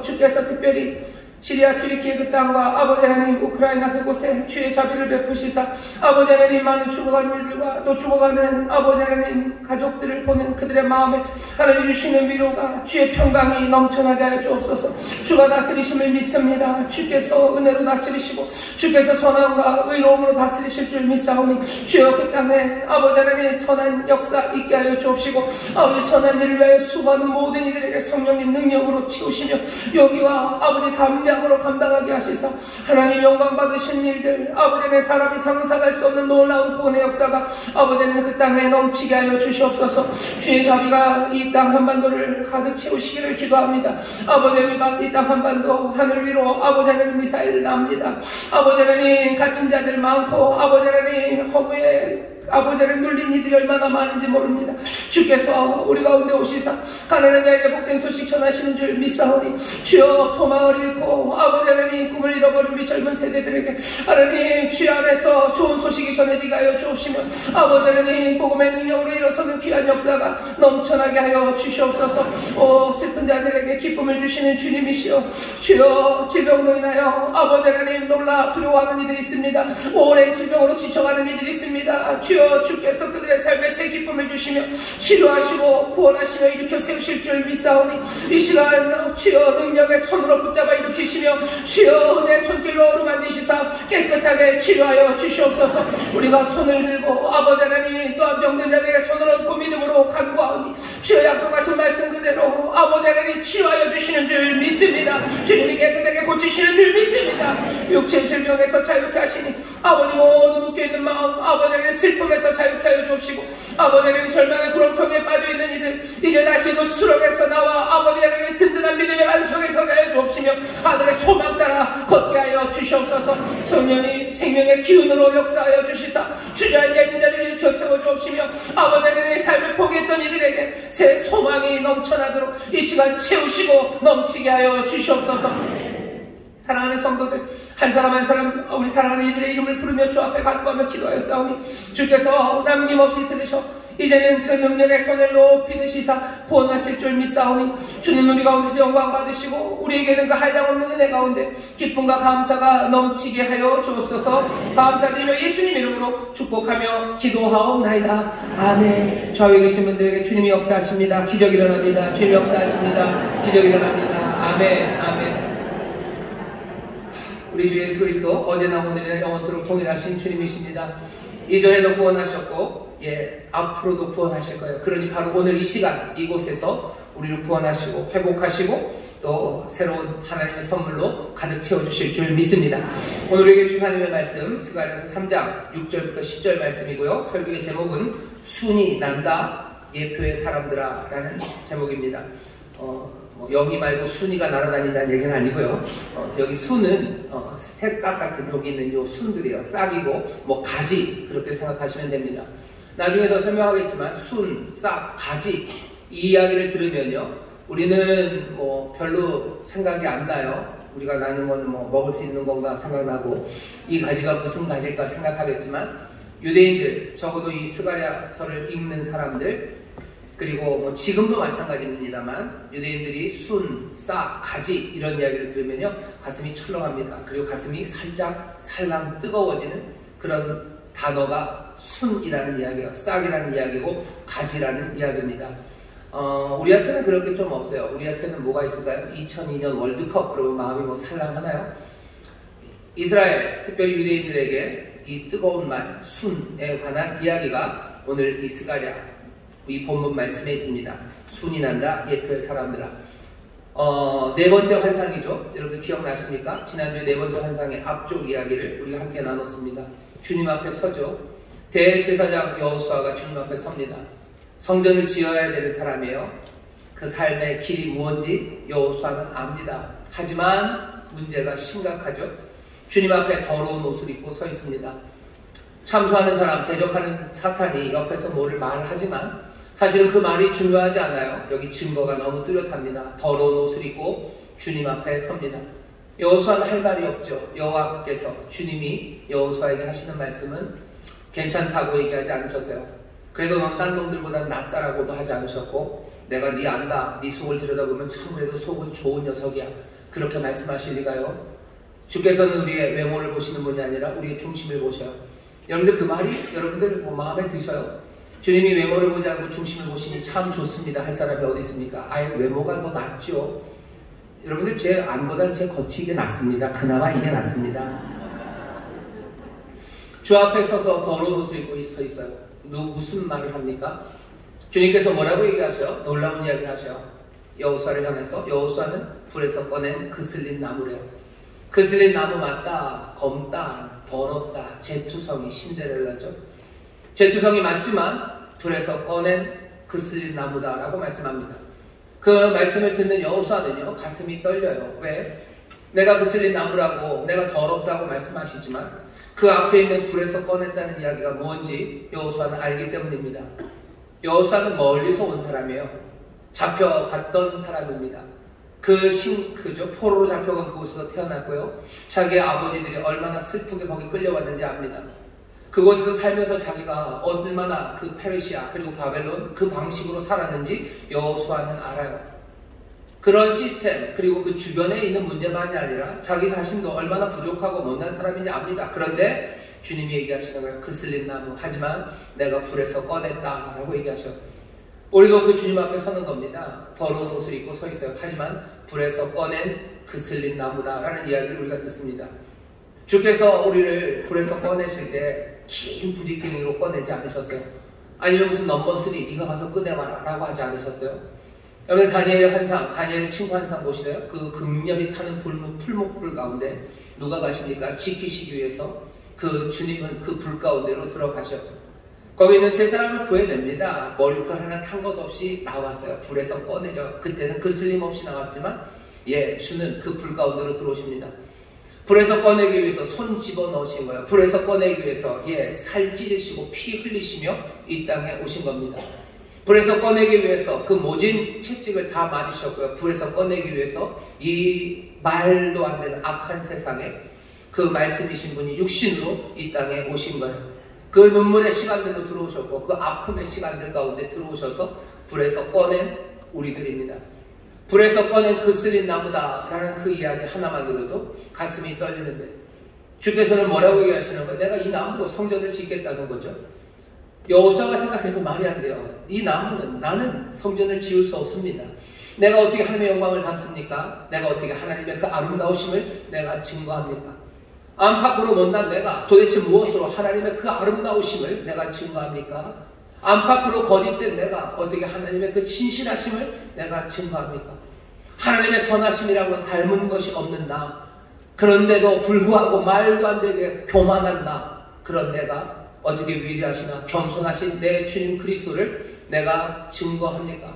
주께서 특별히 시리아 튀르키예 그 땅과 아버지 하나님 우크라이나 그곳에 주의 자비를 베푸시사 아버지 하나님 많은 죽어가는 이들과 또 죽어가는 아버지 하나님 가족들을 보는 그들의 마음에 하나님 주시는 위로가 주의 평강이 넘쳐나게 하여 주옵소서. 주가 다스리심을 믿습니다. 주께서 은혜로 다스리시고 주께서 선함과 의로움으로 다스리실 줄 믿사오니 주여 그 땅에 아버지 하나님 선한 역사 있게 하여 주옵시고 아버지 선한 일을 위하여 수고하는 모든 이들에게 성령님 능력으로 치우시며 여기와 아버지 담량으로 감당하게 하시사 하나님 영광 받으신 일들 아버지의 사람이 상상할 수 없는 놀라운 구원의 역사가 아버지는 그 땅에 넘치게 하여 주시옵소서. 주의 자비가 이 땅 한반도를 가득 채우시기를 기도합니다. 아버지는 이 땅 한반도 하늘 위로 아버지 하나님 미사일 납니다. 아버지 하나님 갇힌 자들 많고 아버지 하나님 허무에 아버지를 눌린 이들이 얼마나 많은지 모릅니다. 주께서 우리 가운데 오시사 가난한 자에게 복된 소식 전하시는 줄 믿사오니 주여 소망을 잃고 아버지 하나님 꿈을 잃어버린 우리 젊은 세대들에게 하나님 주의 안에서 좋은 소식이 전해지게 하여 주옵시며 아버지 하나님 복음의 능력으로 일어서는 귀한 역사가 넘쳐나게 하여 주시옵소서. 슬픈 자들에게 기쁨을 주시는 주님이시여 주여 질병으로 인하여 아버지 하나님 놀라 두려워하는 이들이 있습니다. 오랜 질병으로 지쳐가는 이들이 있습니다. 주여 주께서 그들의 삶에 새 기쁨을 주시며 치료하시고 구원하시며 일으켜 세우실 줄 믿사오니 이 시간 주여 능력의 손으로 붙잡아 일으키시며 주여 내 손길로 어루만지시사 깨끗하게 치료하여 주시옵소서. 우리가 손을 들고 아버지 하나님 또한 병든 자들에게 손을 얹고 믿음으로 간구하오니 주여 약속하신 말씀 그대로 아버지 하나님 치료하여 주시는 줄 믿습니다. 주님이 깨끗하게 고치시는 줄 믿습니다. 육체의 질병에서 자유케 하시니 아버지 모두 묶여있는 마음 아버지 하나님 슬픔에서 자유케 하여 주옵시고 아버지 하나님 절망의 구렁텅이에 빠져있는 이들 이제 다시 그 수렁에서 나와 아버지 하나님 든든한 믿음의 반석에 서게 하여 주옵시고 주시며 하늘의 소망 따라 걷게 하여 주시옵소서. 성령이 생명의 기운으로 역사하여 주시사 주저앉아 있는 자를 일으켜 세워주옵시며 아버지의 삶을 포기했던 이들에게 새 소망이 넘쳐나도록 이 시간 채우시고 넘치게 하여 주시옵소서. 사랑하는 성도들 한 사람 한 사람 우리 사랑하는 이들의 이름을 부르며 주 앞에 간구하며 기도하였사오니 주께서 남김없이 들으셔 이제는 그 능력의 손을 높이 드시사 구원하실 줄 믿사오니 주님 우리 가운데서 영광 받으시고 우리에게는 그 한량없는 은혜 가운데 기쁨과 감사가 넘치게 하여 주옵소서. 감사드리며 예수님 이름으로 축복하며 기도하옵나이다. 아멘. 좌우에 계신 분들에게 주님이 역사하십니다. 기적이 일어납니다. 주님이 역사하십니다. 기적이 일어납니다. 아멘. 아멘. 우리 주 예수 그리스도 어제나 오늘이나 영원토록 동일하신 주님이십니다. 이전에도 구원하셨고 앞으로도 구원하실 거예요. 그러니 바로 오늘 이 시간 이곳에서 우리를 구원하시고 회복하시고 또 새로운 하나님의 선물로 가득 채워주실 줄 믿습니다. 오늘 우리에게 주신 하나님의 말씀 스가랴서 3장 6절부터 10절 말씀이고요. 설교의 제목은 순이 난다 예표의 사람들아 라는 제목입니다. 영이 말고 순이가 날아다닌다는 얘기는 아니고요. 여기 순은 새싹 같은 여기 있는 요 순들이에요. 싹이고 가지 그렇게 생각하시면 됩니다. 나중에 더 설명하겠지만 순, 싹, 가지 이 이야기를 들으면요 우리는 별로 생각이 안 나요. 우리가 나는 거는 먹을 수 있는 건가 생각나고 이 가지가 무슨 가지일까 생각하겠지만 유대인들 적어도 이 스가랴서를 읽는 사람들 그리고 지금도 마찬가지입니다만 유대인들이 순, 싹, 가지 이런 이야기를 들으면요 가슴이 철렁합니다. 그리고 가슴이 살짝 살랑 뜨거워지는 그런 단어가 순이라는 이야기예요. 싹이라는 이야기고 가지라는 이야기입니다. 우리한테는 그럴 게 좀 없어요. 우리한테는 뭐가 있을까요? 2002년 월드컵 그러면 마음이 살랑하나요? 이스라엘 특별히 유대인들에게 이 뜨거운 말 순에 관한 이야기가 오늘 이 스가랴 이 본문 말씀에 있습니다. 순이 난다 예표의 사람들아. 네 번째 환상이죠. 여러분 기억나십니까? 지난주에 네 번째 환상의 앞쪽 이야기를 우리가 함께 나눴습니다. 주님 앞에 서죠. 대제사장 여호수아가 주님 앞에 섭니다. 성전을 지어야 되는 사람이에요. 그 삶의 길이 무엇인지 여호수아는 압니다. 하지만 문제가 심각하죠. 주님 앞에 더러운 옷을 입고 서 있습니다. 참소하는 사람, 대적하는 사탄이 옆에서 뭐를 말하지만 사실은 그 말이 중요하지 않아요. 여기 증거가 너무 뚜렷합니다. 더러운 옷을 입고 주님 앞에 섭니다. 여호수아는 할 말이 없죠. 여호와께서 주님이 여호수아에게 하시는 말씀은 괜찮다고 얘기하지 않으셨어요. 그래도 넌 딴 놈들보다 낫다라고도 하지 않으셨고 내가 네 안다. 네 속을 들여다보면 참 그래도 속은 좋은 녀석이야. 그렇게 말씀하실 리가요. 주께서는 우리의 외모를 보시는 분이 아니라 우리의 중심을 보셔요. 여러분들 그 말이 여러분들 마음에 드셔요. 주님이 외모를 보지 않고 중심을 보시니 참 좋습니다 할 사람이 어디 있습니까? 아예 외모가 더 낫죠. 여러분들 제 안보단 제 겉이 이게 낫습니다. 그나마 이게 낫습니다. 주 앞에 서서 더러운 옷을 입고 서 있어요. 무슨 말을 합니까? 주님께서 뭐라고 얘기하셔요? 놀라운 이야기를 하셔요. 여호수아를 향해서 여호수아는 불에서 꺼낸 그슬린 나무래요. 그슬린 나무 맞다, 검다, 더럽다, 제투성이 신데렐라죠. 제투성이 맞지만 불에서 꺼낸 그슬린 나무다라고 말씀합니다. 그 말씀을 듣는 여호수아는요 가슴이 떨려요. 왜? 내가 그슬린 나무라고 내가 더럽다고 말씀하시지만 그 앞에 있는 불에서 꺼낸다는 이야기가 뭔지 여호수아는 알기 때문입니다. 여호수아는 멀리서 온 사람이에요. 잡혀갔던 사람입니다. 그죠? 포로로 잡혀간 그곳에서 태어났고요. 자기의 아버지들이 얼마나 슬프게 거기 끌려왔는지 압니다. 그곳에서 살면서 자기가 얼마나 그 페르시아 그리고 바벨론 그 방식으로 살았는지 여호수아는 알아요. 그런 시스템 그리고 그 주변에 있는 문제만이 아니라 자기 자신도 얼마나 부족하고 못난 사람인지 압니다. 그런데 주님이 얘기하시는 거예요. 그슬린 나무 하지만 내가 불에서 꺼냈다 라고 얘기하셔요. 우리도 그 주님 앞에 서는 겁니다. 더러운 옷을 입고 서 있어요. 하지만 불에서 꺼낸 그슬린 나무다 라는 이야기를 우리가 듣습니다. 주께서 우리를 불에서 꺼내실 때 긴 부직갱이로 꺼내지 않으셨어요. 아니면 무슨 넘버 3 네가 가서 꺼내와라 라고 하지 않으셨어요. 여러분 다니엘의 환상, 다니엘의 친구 환상 보시나요? 그 극렬히 타는 풀목불 가운데 누가 가십니까? 지키시기 위해서 그 주님은 그 불 가운데로 들어가셔요. 거기 있는 세 사람을 구해냅니다. 머리털 하나 탄 것 없이 나왔어요. 불에서 꺼내죠. 그때는 그슬림 없이 나왔지만 주는 그 불 가운데로 들어오십니다. 불에서 꺼내기 위해서 손 집어넣으신 거예요. 불에서 꺼내기 위해서 살 찢으시고 피 흘리시며 이 땅에 오신 겁니다. 불에서 꺼내기 위해서 그 모진 채찍을 다 맞으셨고요. 불에서 꺼내기 위해서 이 말도 안 되는 악한 세상에 그 말씀이신 분이 육신으로 이 땅에 오신 거예요. 그 눈물의 시간들로 들어오셨고 그 아픔의 시간들 가운데 들어오셔서 불에서 꺼낸 우리들입니다. 불에서 꺼낸 그 쓸린 나무다라는 그 이야기 하나만 들어도 가슴이 떨리는데 주께서는 뭐라고 얘기하시는 거예요? 내가 이 나무로 성전을 짓겠다는 거죠. 여호수아가 생각해도 말이 안 돼요. 이 나무는 나는 성전을 지을 수 없습니다. 내가 어떻게 하나님의 영광을 담습니까? 내가 어떻게 하나님의 그 아름다우심을 내가 증거합니까? 안팎으로 못난 내가 도대체 무엇으로 하나님의 그 아름다우심을 내가 증거합니까? 안팎으로 거짓된 내가 어떻게 하나님의 그 진실하심을 내가 증거합니까? 하나님의 선하심이라고는 닮은 것이 없는 나, 그런데도 불구하고 말도 안 되게 교만한 나, 그런 내가 어떻게 위대하시나 겸손하신 내 주님 그리스도를 내가 증거합니까?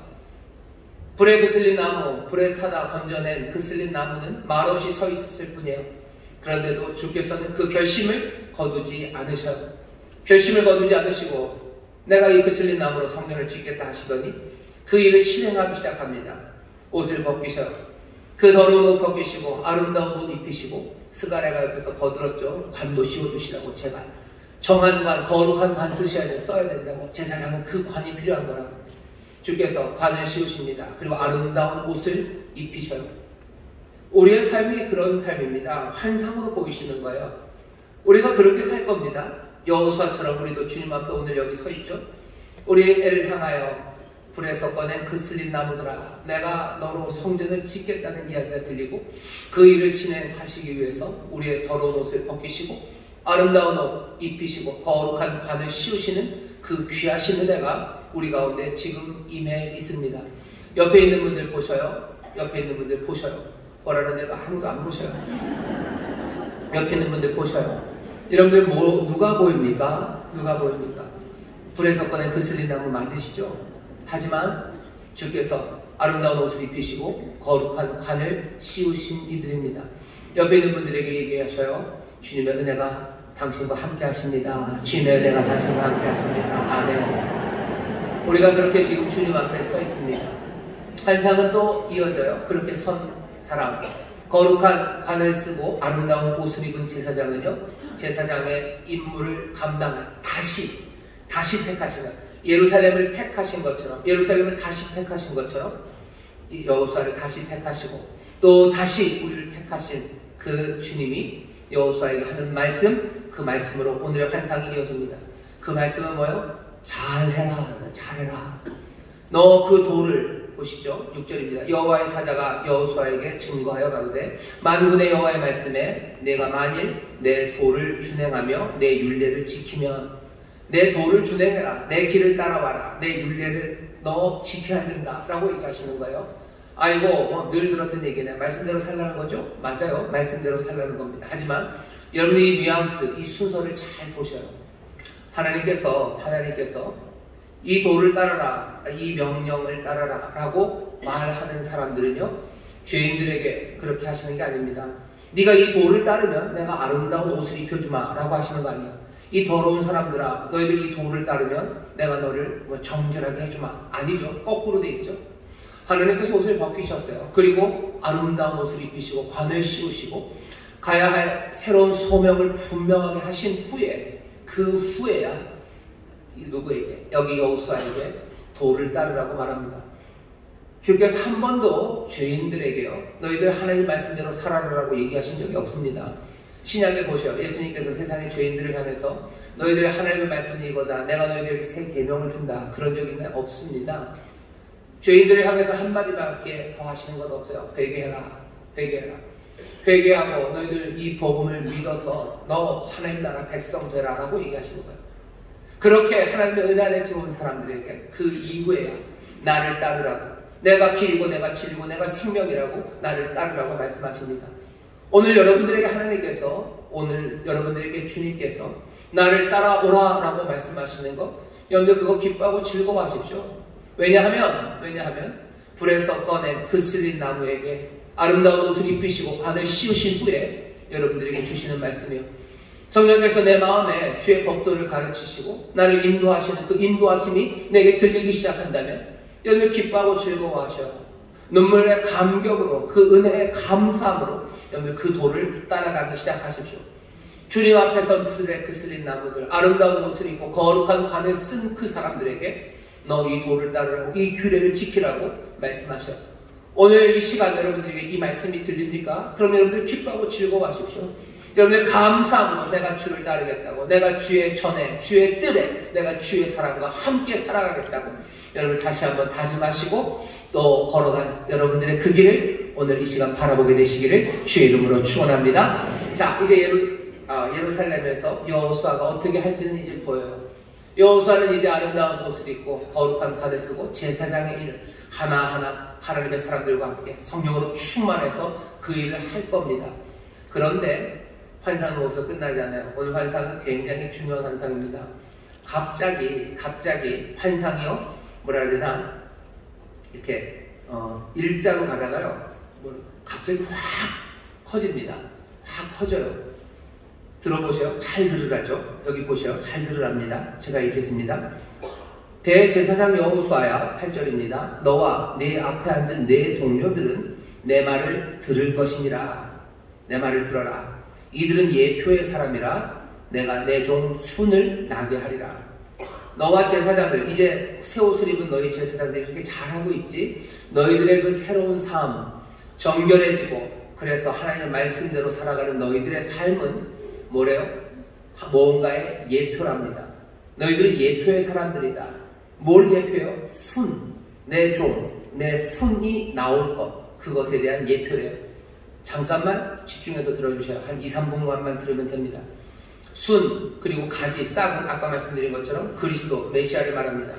불에 그슬린 나무, 불에 타다 건져낸 그슬린 나무는 말없이 서 있었을 뿐이에요. 그런데도 주께서는 그 결심을 거두지 않으셔요. 결심을 거두지 않으시고 내가 이 그슬린 나무로 성전을 짓겠다 하시더니 그 일을 실행하기 시작합니다. 옷을 벗기셔요. 그 더러운 옷 벗기시고 아름다운 옷 입히시고 스가랴가 옆에서 거들었죠. 관도 씌워주시라고 제발. 정한 관, 거룩한 관 써야 된다고. 제사장은 그 관이 필요한 거라고. 주께서 관을 씌우십니다. 그리고 아름다운 옷을 입히셔요. 우리의 삶이 그런 삶입니다. 환상으로 보이시는 거예요. 우리가 그렇게 살 겁니다. 여호수아처럼 우리도 주님 앞에 오늘 여기 서 있죠. 우리를 향하여 불에서 꺼낸 그 쓸린 나무들아, 내가 너로 성전을 짓겠다는 이야기가 들리고 그 일을 진행하시기 위해서 우리의 더러운 옷을 벗기시고 아름다운 옷 입히시고 거룩한 관을 씌우시는 그 귀하신 은혜가 우리 가운데 지금 임해 있습니다. 옆에 있는 분들 보셔요. 옆에 있는 분들 보셔요. 뭐라는 데가 아무도 안 보셔요. 옆에 있는 분들 보셔요. 여러분들 누가 보입니까? 누가 보입니까? 불에서 꺼낸 그 쓸린 나무 맞으시죠? 하지만 주께서 아름다운 옷을 입히시고 거룩한 관을 씌우신 이들입니다. 옆에 있는 분들에게 얘기하셔요. 주님의 은혜가 당신과 함께 하십니다. 주님의 은혜가 당신과 함께 하십니다. 아멘. 우리가 그렇게 지금 주님 앞에 서 있습니다. 환상은 또 이어져요. 그렇게 선 사람, 거룩한 관을 쓰고 아름다운 옷을 입은 제사장은요, 제사장의 임무를 감당할 다시 택하시는, 예루살렘을 택하신 것처럼, 예루살렘을 다시 택하신 것처럼 이 여호수아를 다시 택하시고 또 다시 우리를 택하신 그 주님이 여호수아에게 하는 말씀, 그 말씀으로 오늘의 환상이 이어집니다. 그 말씀은 뭐예요? 잘해라. 너 그 돌을 보시죠. 6절입니다. 여호와의 사자가 여호수아에게 증거하여 가로되 만군의 여호와의 말씀에 내가 만일 내 도를 준행하며 내 율례를 지키면, 내 도를 준행해라, 내 길을 따라와라, 내 율례를 너 지켜야 된다 라고 얘기하시는 거예요. 아이고 늘 들었던 얘기네. 말씀대로 살라는 거죠? 맞아요. 말씀대로 살라는 겁니다. 하지만 여러분이 이 뉘앙스, 이 순서를 잘 보셔요. 하나님께서 이 도를 따르라, 이 명령을 따르라 라고 말하는 사람들은요, 죄인들에게 그렇게 하시는 게 아닙니다. 네가 이 도를 따르면 내가 아름다운 옷을 입혀주마 라고 하시는 거 아니에요. 이 더러운 사람들아, 너희들이 이 도를 따르면 내가 너를 정결하게 해주마. 아니죠. 거꾸로 돼 있죠. 하나님께서 옷을 벗기셨어요. 그리고 아름다운 옷을 입히시고 관을 씌우시고 가야 할 새로운 소명을 분명하게 하신 후에, 그 후에야 누구에게? 여기 여호수아에게 도를 따르라고 말합니다. 주께서 한 번도 죄인들에게요, 너희들 하나님 말씀대로 살아라라고 얘기하신 적이 없습니다. 신약에 보셔요. 예수님께서 세상의 죄인들을 향해서 너희들의 하나님의 말씀이 이거다, 내가 너희들에게 새 계명을 준다, 그런 적이 없습니다. 죄인들을 향해서 한마디밖에 더 하시는 것 없어요. 회개해라. 회개하고 너희들 이 복음을 믿어서 너 하나님 나라 백성 되라 라고 얘기하시는 거예요. 그렇게 하나님의 은혜 안에 들어온 사람들에게 그 이후에야 나를 따르라고, 내가 길이고 내가 진리고 내가 생명이라고 나를 따르라고 말씀하십니다. 오늘 여러분들에게 하나님께서, 오늘 여러분들에게 주님께서 나를 따라오라 라고 말씀하시는 것, 여러분들 그거 기뻐하고 즐거워하십시오. 왜냐하면 불에서 꺼낸 그 쓸린 나무에게 아름다운 옷을 입히시고 관을 씌우신 후에 여러분들에게 주시는 말씀이에요. 성령께서 내 마음에 주의 법도를 가르치시고 나를 인도하시는 그 인도하심이 내게 들리기 시작한다면 여러분 기뻐하고 즐거워하셔요. 눈물의 감격으로 그 은혜의 감사함으로 여러분 그 도를 따라가기 시작하십시오. 주님 앞에서 들에 그슬린 나무들, 아름다운 옷을 입고 거룩한 관을 쓴 그 사람들에게 너 이 도를 따르라고, 이 규례를 지키라고 말씀하셔요. 오늘 이 시간 여러분들에게 이 말씀이 들립니까? 그럼 여러분들 기뻐하고 즐거워하십시오. 여러분들 감사함으로 내가 주를 따르겠다고, 내가 주의 전에, 주의 뜰에 내가 주의 사랑과 함께 살아가겠다고 여러분 다시 한번 다짐하시고 또 걸어간 여러분들의 그 길을 오늘 이 시간 바라보게 되시기를 주의 이름으로 축원합니다. 자, 이제 예루살렘에서 여호수아가 어떻게 할지는 이제 보여요. 여호수아는 이제 아름다운 옷을 입고 거룩한 관을 쓰고 제사장의 일을 하나하나 하나님의 사람들과 함께 성령으로 충만해서 그 일을 할 겁니다. 그런데 환상은 거기서 끝나지 않아요. 오늘 환상은 굉장히 중요한 환상입니다. 갑자기 환상이요, 뭐라 해야 되나, 이렇게 일자로 가다가요, 갑자기 확 커집니다. 확 커져요. 들어보세요. 잘 들으라죠. 여기 보세요. 잘 들으랍니다. 제가 읽겠습니다. 대제사장 여호수아야, 8절입니다. 너와 내 앞에 앉은 내 동료들은 내 말을 들을 것이니라. 내 말을 들어라. 이들은 예표의 사람이라 내가 내 종 순을 나게 하리라. 너와 제사장들, 이제 새 옷을 입은 너희 제사장들이 그렇게 잘하고 있지? 너희들의 그 새로운 삶, 정결해지고 그래서 하나님의 말씀대로 살아가는 너희들의 삶은 뭐래요? 뭔가의 예표랍니다. 너희들은 예표의 사람들이다. 뭘 예표해요? 순, 내 종, 내 순이 나올 것, 그것에 대한 예표래요. 잠깐만 집중해서 들어주셔요. 한 2-3분간만 들으면 됩니다. 순, 그리고 가지, 싹은 아까 말씀드린 것처럼 그리스도, 메시아를 말합니다.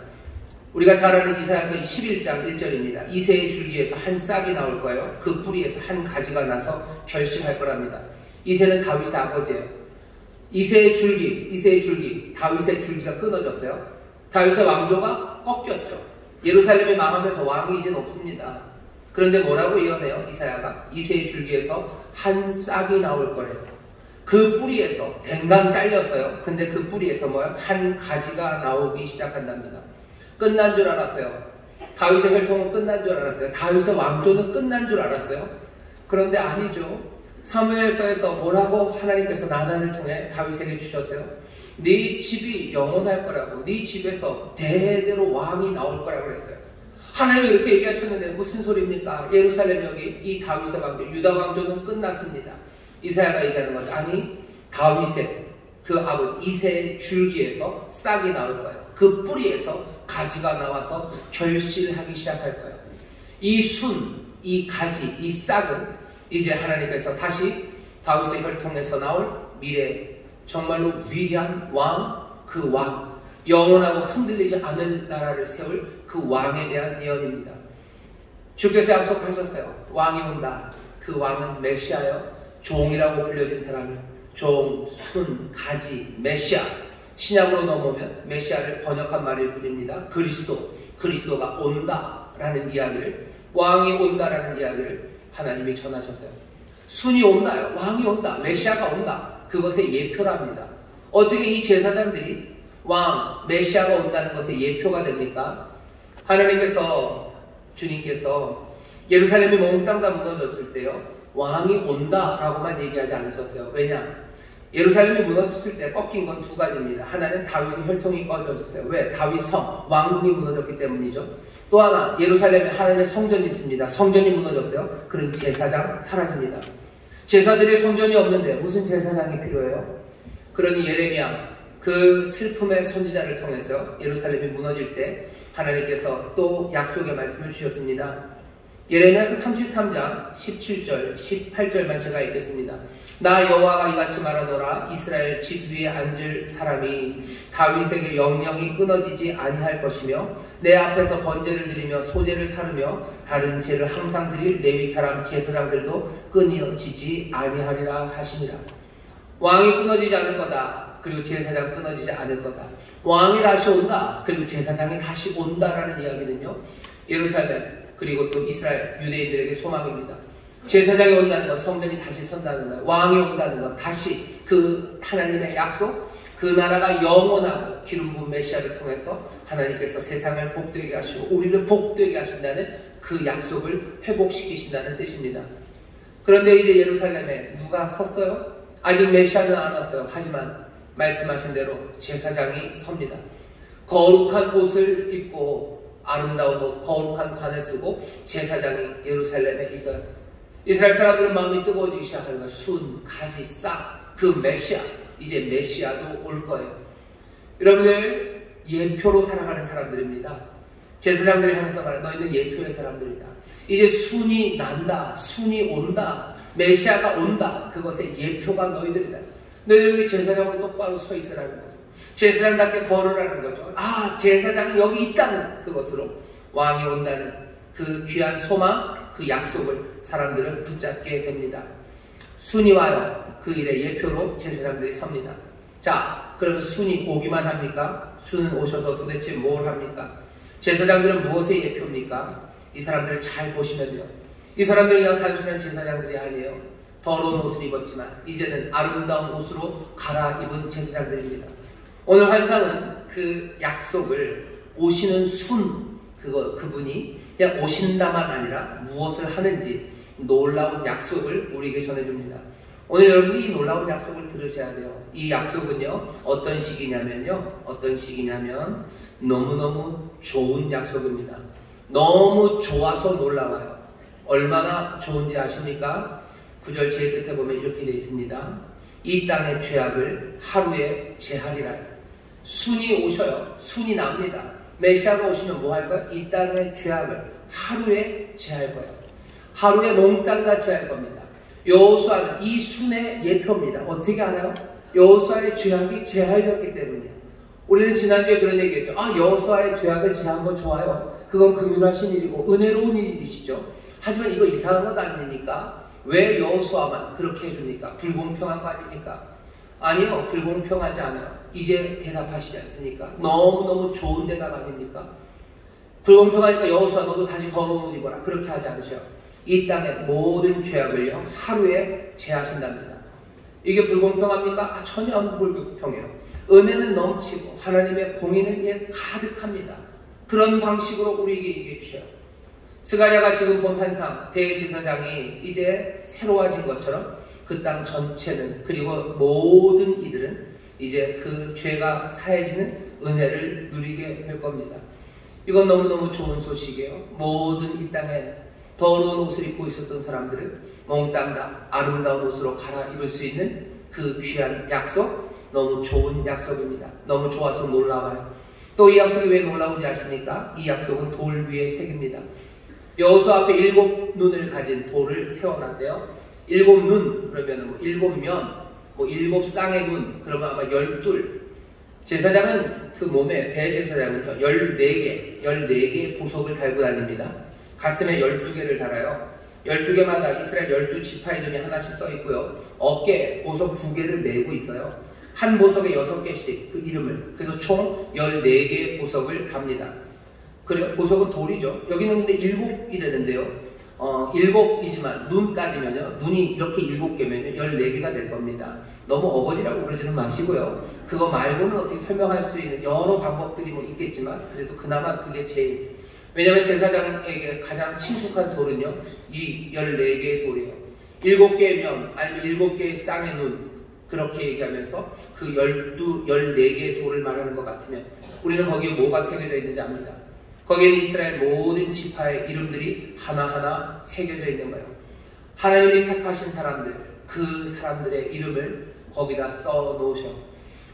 우리가 잘 아는 이사야서 11장 1절입니다. 이새의 줄기에서 한 싹이 나올 거예요. 그 뿌리에서 한 가지가 나서 결실할 거랍니다. 이새는 다윗의 아버지예요. 이새의 줄기, 다윗의 줄기가 끊어졌어요. 다윗의 왕조가 꺾였죠. 예루살렘이 망하면서 왕이 이제는 없습니다. 그런데 뭐라고 예언해요? 이사야가 이새의 줄기에서 한 싹이 나올 거래요. 그 뿌리에서 댕강 잘렸어요. 근데 그 뿌리에서 뭐야? 한 가지가 나오기 시작한답니다. 끝난 줄 알았어요. 다윗의 혈통은 끝난 줄 알았어요. 다윗의 왕조는 끝난 줄 알았어요. 그런데 아니죠. 사무엘서에서 뭐라고 하나님께서 나단을 통해 다윗에게 주셨어요? 네 집이 영원할 거라고, 네 집에서 대대로 왕이 나올 거라고 그랬어요. 하나님이 이렇게 얘기하셨는데 무슨 소리입니까? 예루살렘 여기 이 다윗의 왕조, 유다 왕조는 끝났습니다. 이사야가 얘기하는 거죠. 아니, 다윗의 그 아버지 이새의 줄기에서 싹이 나올 거예요. 그 뿌리에서 가지가 나와서 결실하기 시작할 거예요. 이 순, 이 가지, 이 싹은 이제 하나님께서 다시 다윗의 혈통에서 나올 미래 정말로 위대한 왕, 그 왕, 영원하고 흔들리지 않는 나라를 세울 그 왕에 대한 예언입니다. 주께서 약속하셨어요. 왕이 온다. 그 왕은 메시아요. 종이라고 불려진 사람이요. 종, 순, 가지, 메시아. 신약으로 넘어오면 메시아를 번역한 말일 뿐입니다. 그리스도가 온다라는 이야기를, 왕이 온다라는 이야기를 하나님이 전하셨어요. 순이 온다요. 왕이 온다. 메시아가 온다. 그것의 예표랍니다. 어떻게 이 제사장들이 왕, 메시아가 온다는 것의 예표가 됩니까? 하나님께서, 주님께서 예루살렘이 몽땅 다 무너졌을 때요, 왕이 온다라고만 얘기하지 않으셨어요. 왜냐? 예루살렘이 무너졌을 때 꺾인 건 두 가지입니다. 하나는 다윗의 혈통이 꺼져졌어요. 왜? 다윗 성, 왕궁이 무너졌기 때문이죠. 또 하나, 예루살렘에 하나님의 성전이 있습니다. 성전이 무너졌어요. 그럼 제사장 사라집니다. 제사들의 성전이 없는데 무슨 제사장이 필요해요? 그러니 예레미야, 그 슬픔의 선지자를 통해서 예루살렘이 무너질 때 하나님께서 또 약속의 말씀을 주셨습니다. 예레미야서 33장 17절, 18절만 제가 읽겠습니다. 나 여호와가 이같이 말하노라. 이스라엘 집 위에 앉을 사람이 다윗에게 영영이 끊어지지 아니할 것이며 내 앞에서 번제를 드리며 소제를 사르며 다른 제를 항상 드릴 레위 사람 제사장들도 끊어지지 아니하리라 하시니라. 왕이 끊어지지 않을 거다. 그리고 제사장 끊어지지 않을 거다. 왕이 다시 온다. 그리고 제사장이 다시 온다라는 이야기는요, 예루살렘 그리고 또 이스라엘 유대인들에게 소망입니다. 제사장이 온다는 것, 성전이 다시 선다는 것, 왕이 온다는 것, 다시 그 하나님의 약속, 그 나라가 영원하고 기름 부은 메시아를 통해서 하나님께서 세상을 복되게 하시고 우리를 복되게 하신다는 그 약속을 회복시키신다는 뜻입니다. 그런데 이제 예루살렘에 누가 섰어요? 아직 메시아는 안 왔어요. 하지만 말씀하신 대로 제사장이 섭니다. 거룩한 옷을 입고 아름다운 옷, 거룩한 관을 쓰고 제사장이 예루살렘에 있어요. 이스라엘 사람들은 마음이 뜨거워지기 시작하는 거예요. 순, 가지, 싹, 그 메시아, 이제 메시아도 올 거예요. 여러분들 예표로 살아가는 사람들입니다. 제사장들이 하면서 말해 너희는 예표의 사람들이다. 이제 순이 난다, 순이 온다, 메시아가 온다. 그것의 예표가 너희들이다. 너희들에게 제사장으로 똑바로 서 있으라는 거죠. 제사장답게 걸으라는 거죠. 아, 제사장이 여기 있다는 그것으로 왕이 온다는 그 귀한 소망, 그 약속을 사람들은 붙잡게 됩니다. 순이 와요. 그 일의 예표로 제사장들이 섭니다. 자, 그러면 순이 오기만 합니까? 순은 오셔서 도대체 뭘 합니까? 제사장들은 무엇의 예표입니까? 이 사람들을 잘 보시면요. 이 사람들은 그냥 단순한 제사장들이 아니에요. 더러운 옷을 입었지만 이제는 아름다운 옷으로 갈아입은 제사장들입니다. 오늘 환상은 그 약속을 오시는 순, 그분이 그냥 오신다만 아니라 무엇을 하는지 놀라운 약속을 우리에게 전해줍니다. 오늘 여러분이 이 놀라운 약속을 들으셔야 돼요. 이 약속은요, 어떤 시기냐면 너무너무 좋은 약속입니다. 너무 좋아서 놀라워요. 얼마나 좋은지 아십니까? 9절 제일 끝에 보면 이렇게 되어 있습니다. 이 땅의 죄악을 하루에 제하리라. 순이 오셔요. 순이 납니다. 메시아가 오시면 뭐 할 거예요? 이 땅의 죄악을 하루에 제할 거예요. 하루에 몽땅같이 할 겁니다. 여호수아는 이 순의 예표입니다. 어떻게 알아요? 여호수아의 죄악이 제하였기 때문이에요. 우리는 지난주에 그런 얘기했죠. 아, 여호수아의 죄악을 제한 건 좋아요. 그건 긍휼하신 일이고 은혜로운 일이시죠. 하지만 이거 이상한 것 아닙니까? 왜 여호수아만 그렇게 해줍니까? 불공평한 거 아닙니까? 아니요, 불공평하지 않아요. 이제 대답하시지 않습니까? 너무너무 좋은 대답 아닙니까? 불공평하니까 여호수아 너도 다시 더러운 옷 입어라. 그렇게 하지 않으셔요. 이 땅의 모든 죄악을요, 하루에 제하신답니다. 이게 불공평합니까? 전혀 안 불공평해요. 은혜는 넘치고 하나님의 공의는 가득합니다. 그런 방식으로 우리에게 얘기해 주셔요. 스가랴가 지금 본 환상, 대제사장이 이제 새로워진 것처럼 그 땅 전체는, 그리고 모든 이들은 이제 그 죄가 사해지는 은혜를 누리게 될 겁니다. 이건 너무너무 좋은 소식이에요. 모든 이 땅에 더러운 옷을 입고 있었던 사람들은 몽땅 다 아름다운 옷으로 갈아입을 수 있는 그 귀한 약속, 너무 좋은 약속입니다. 너무 좋아서 놀라워요. 또 이 약속이 왜 놀라운지 아십니까? 이 약속은 돌 위에 새깁니다. 여호수아 앞에 7눈을 가진 돌을 세워놨대요. 7눈 그러면 7면, 7쌍의 눈 그러면 아마 12. 제사장은 그 몸에, 대제사장은요 14개의 보석을 달고 다닙니다. 가슴에 12개를 달아요. 12개마다 이스라엘 12지파 이름이 하나씩 써 있고요. 어깨에 보석 2개를 메고 있어요. 한 보석에 6개씩 그 이름을, 그래서 총 14개의 보석을 답니다. 그래요? 보석은 돌이죠. 여기는 근데 7이라는데요. 7이지만 눈까지면요, 눈이 이렇게 7개면요 14개가 될 겁니다. 너무 어거지라고 그러지는 마시고요. 그거 말고는 어떻게 설명할 수 있는 여러 방법들이 뭐 있겠지만 그래도 그나마 그게 제일, 왜냐하면 제사장에게 가장 친숙한 돌은요 이 14개의 돌이에요. 7개의 면 아니면 7개의 쌍의 눈, 그렇게 얘기하면서 그 14개의 돌을 말하는 것 같으면 우리는 거기에 뭐가 새겨져 있는지 압니다. 거기에는 이스라엘 모든 지파의 이름들이 하나하나 새겨져 있는 거예요. 하나님이 택하신 사람들, 그 사람들의 이름을 거기다 써놓으셔.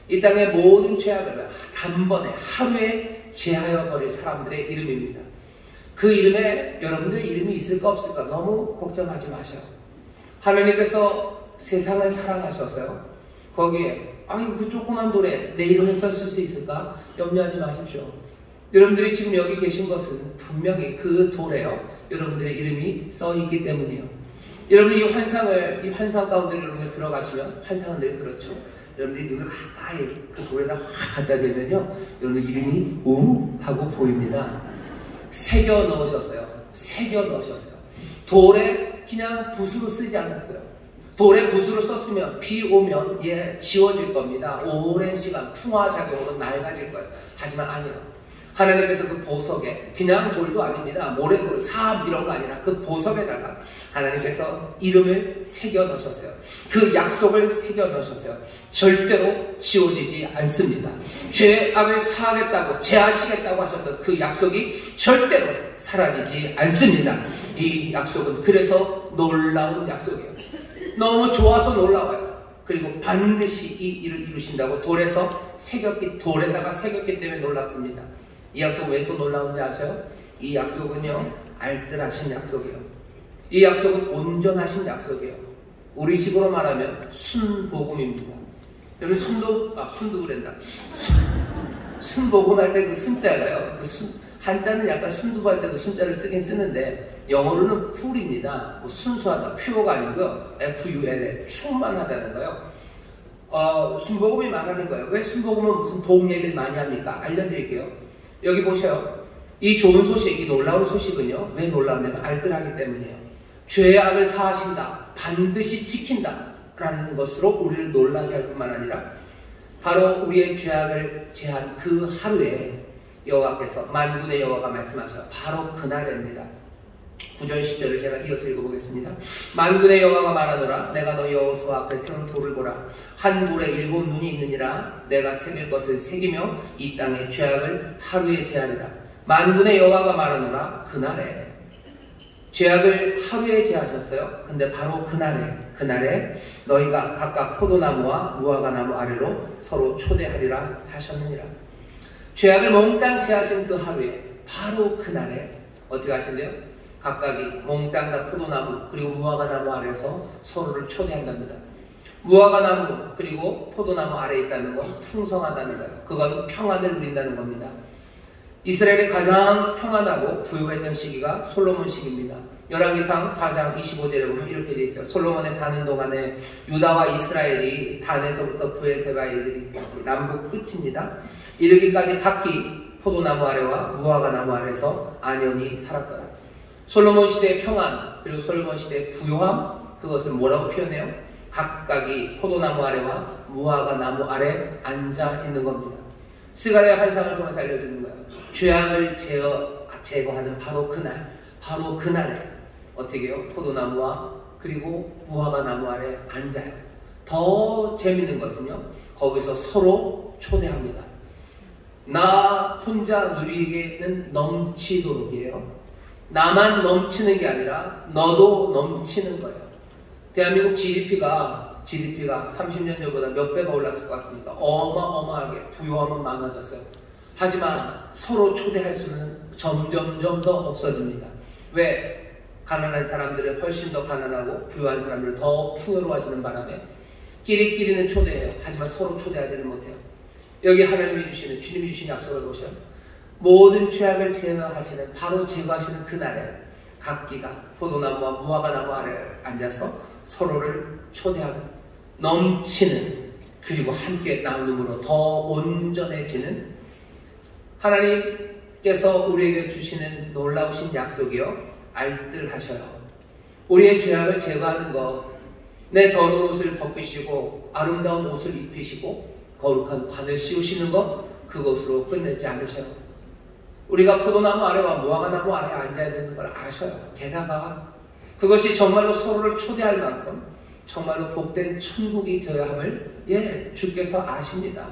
이 땅의 모든 죄악을 단번에 하루에 제하여 버릴 사람들의 이름입니다. 그 이름에 여러분들의 이름이 있을까 없을까 너무 걱정하지 마세요. 하나님께서 세상을 사랑하셔서요, 거기에 아유 그 조그만 돌에 내 이름을 썼을 수 있을까 염려하지 마십시오. 여러분들이 지금 여기 계신 것은 분명히 그 돌에요 여러분들의 이름이 써있기 때문이에요. 여러분이 이 환상 가운데 여러분이 들어가시면, 환상은 늘 그렇죠. 여러분들이 눈을 가까이 그 돌에다 확 갖다 대면요 여러분 이름이 우 하고 보입니다. 새겨 넣으셨어요. 돌에 그냥 붓으로 쓰지 않았어요. 돌에 붓으로 썼으면 비 오면 지워질 겁니다. 오랜 시간 풍화작용으로 낡아질 거예요. 하지만 아니요. 하나님께서 그 보석에, 그냥 돌도 아닙니다. 모래돌, 사암 이런 거 아니라 그 보석에다가 하나님께서 이름을 새겨 넣으셨어요. 그 약속을 새겨 넣으셨어요. 절대로 지워지지 않습니다. 죄악을 사하겠다고, 제하시겠다고 하셨던 그 약속이 절대로 사라지지 않습니다. 이 약속은 그래서 놀라운 약속이에요. 너무 좋아서 놀라워요. 그리고 반드시 이 일을 이루신다고 돌에다가 새겼기 때문에 놀랍습니다. 이 약속 왜 또 놀라운지 아세요? 이 약속은요, 알뜰하신 약속이에요. 이 약속은 온전하신 약속이에요. 우리 식으로 말하면 순복음입니다. 여러분 순두부란다. 순복음할 때 그 순자가요, 한자는 약간 순두부할 때도 순자를 쓰긴 쓰는데 영어로는 풀입니다. 순수하다, 퓨어가 아니고요, FUL, 충만하다는 거예요. 순복음이 말하는 거예요. 왜 순복음은 무슨 복 얘기를 많이 합니까? 알려드릴게요. 여기 보셔요. 이 좋은 소식, 이 놀라운 소식은요, 왜 놀라우냐면 알뜰하기 때문이에요. 죄악을 사하신다, 반드시 지킨다 라는 것으로 우리를 놀라게 할 뿐만 아니라 바로 우리의 죄악을 제한 그 하루에 여호와께서, 만군의 여호와가 말씀하셔요. 바로 그날입니다. 9절 10절을 제가 이어서 읽어보겠습니다. 만군의 여호와가 말하노라. 내가 너 여호수아 앞에 세운 돌을 보라. 한 돌에 7 눈이 있느니라. 내가 새길 것을 새기며 이 땅의 죄악을 하루에 제하리라. 만군의 여호와가 말하노라. 그날에 죄악을 하루에 제하셨어요. 근데 바로 그날에 너희가 각각 포도나무와 무화과나무 아래로 서로 초대하리라 하셨느니라. 죄악을 몽땅 제하신 그 하루에, 바로 그날에 어떻게 하신대요? 각각이 몽땅 다 포도나무 그리고 무화과나무 아래에서 서로를 초대한답니다. 무화과나무 그리고 포도나무 아래에 있다는 건 풍성하다는 거예요. 그건 평안을 누린다는 겁니다. 이스라엘이 가장 평안하고 부유했던 시기가 솔로몬 시기입니다. 열왕기상 4장 25절에 보면 이렇게 되어 있어요. 솔로몬의 사는 동안에 유다와 이스라엘이 단에서부터 브에세바에 이르기 남북 끝입니다. 이르기까지 각기 포도나무 아래와 무화과나무 아래에서 안연히 살았더라. 솔로몬 시대의 평안 그리고 솔로몬 시대의 부요함, 그것을 뭐라고 표현해요? 각각이 포도나무 아래와 무화과나무 아래 앉아 있는 겁니다. 스가랴 환상을 통해서 알려주는 거예요. 죄악을 제거하는 바로 그날에 어떻게 해요? 포도나무와 그리고 무화과나무 아래 앉아요. 더 재밌는 것은요, 거기서 서로 초대합니다. 나 혼자 누리기에는 넘치도록이에요. 나만 넘치는 게 아니라 너도 넘치는 거예요. 대한민국 GDP가 30년 전보다 몇 배가 올랐을 것 같습니까? 어마어마하게 부유함은 많아졌어요. 하지만 서로 초대할 수는 점점점 더 없어집니다. 왜? 가난한 사람들은 훨씬 더 가난하고 부유한 사람들은 더 풍요로워지는 바람에 끼리끼리는 초대해요. 하지만 서로 초대하지는 못해요. 여기 하나님이 주시는, 주님이 주신 약속을 보셔요. 모든 죄악을 제거하시는, 바로 제거하시는 그날에 각기가 포도나무와 무화과나무 아래에 앉아서 서로를 초대하고 넘치는, 그리고 함께 나눔으로 더 온전해지는 하나님께서 우리에게 주시는 놀라우신 약속이요, 알뜰하셔요. 우리의 죄악을 제거하는 것, 내 더러운 옷을 벗기시고 아름다운 옷을 입히시고 거룩한 관을 씌우시는 것, 그것으로 끝내지 않으셔요. 우리가 포도나무 아래와 무화과나무 아래에 앉아야 되는 걸 아셔요. 게다가 그것이 정말로 서로를 초대할 만큼 정말로 복된 천국이 되어야 함을 주께서 아십니다.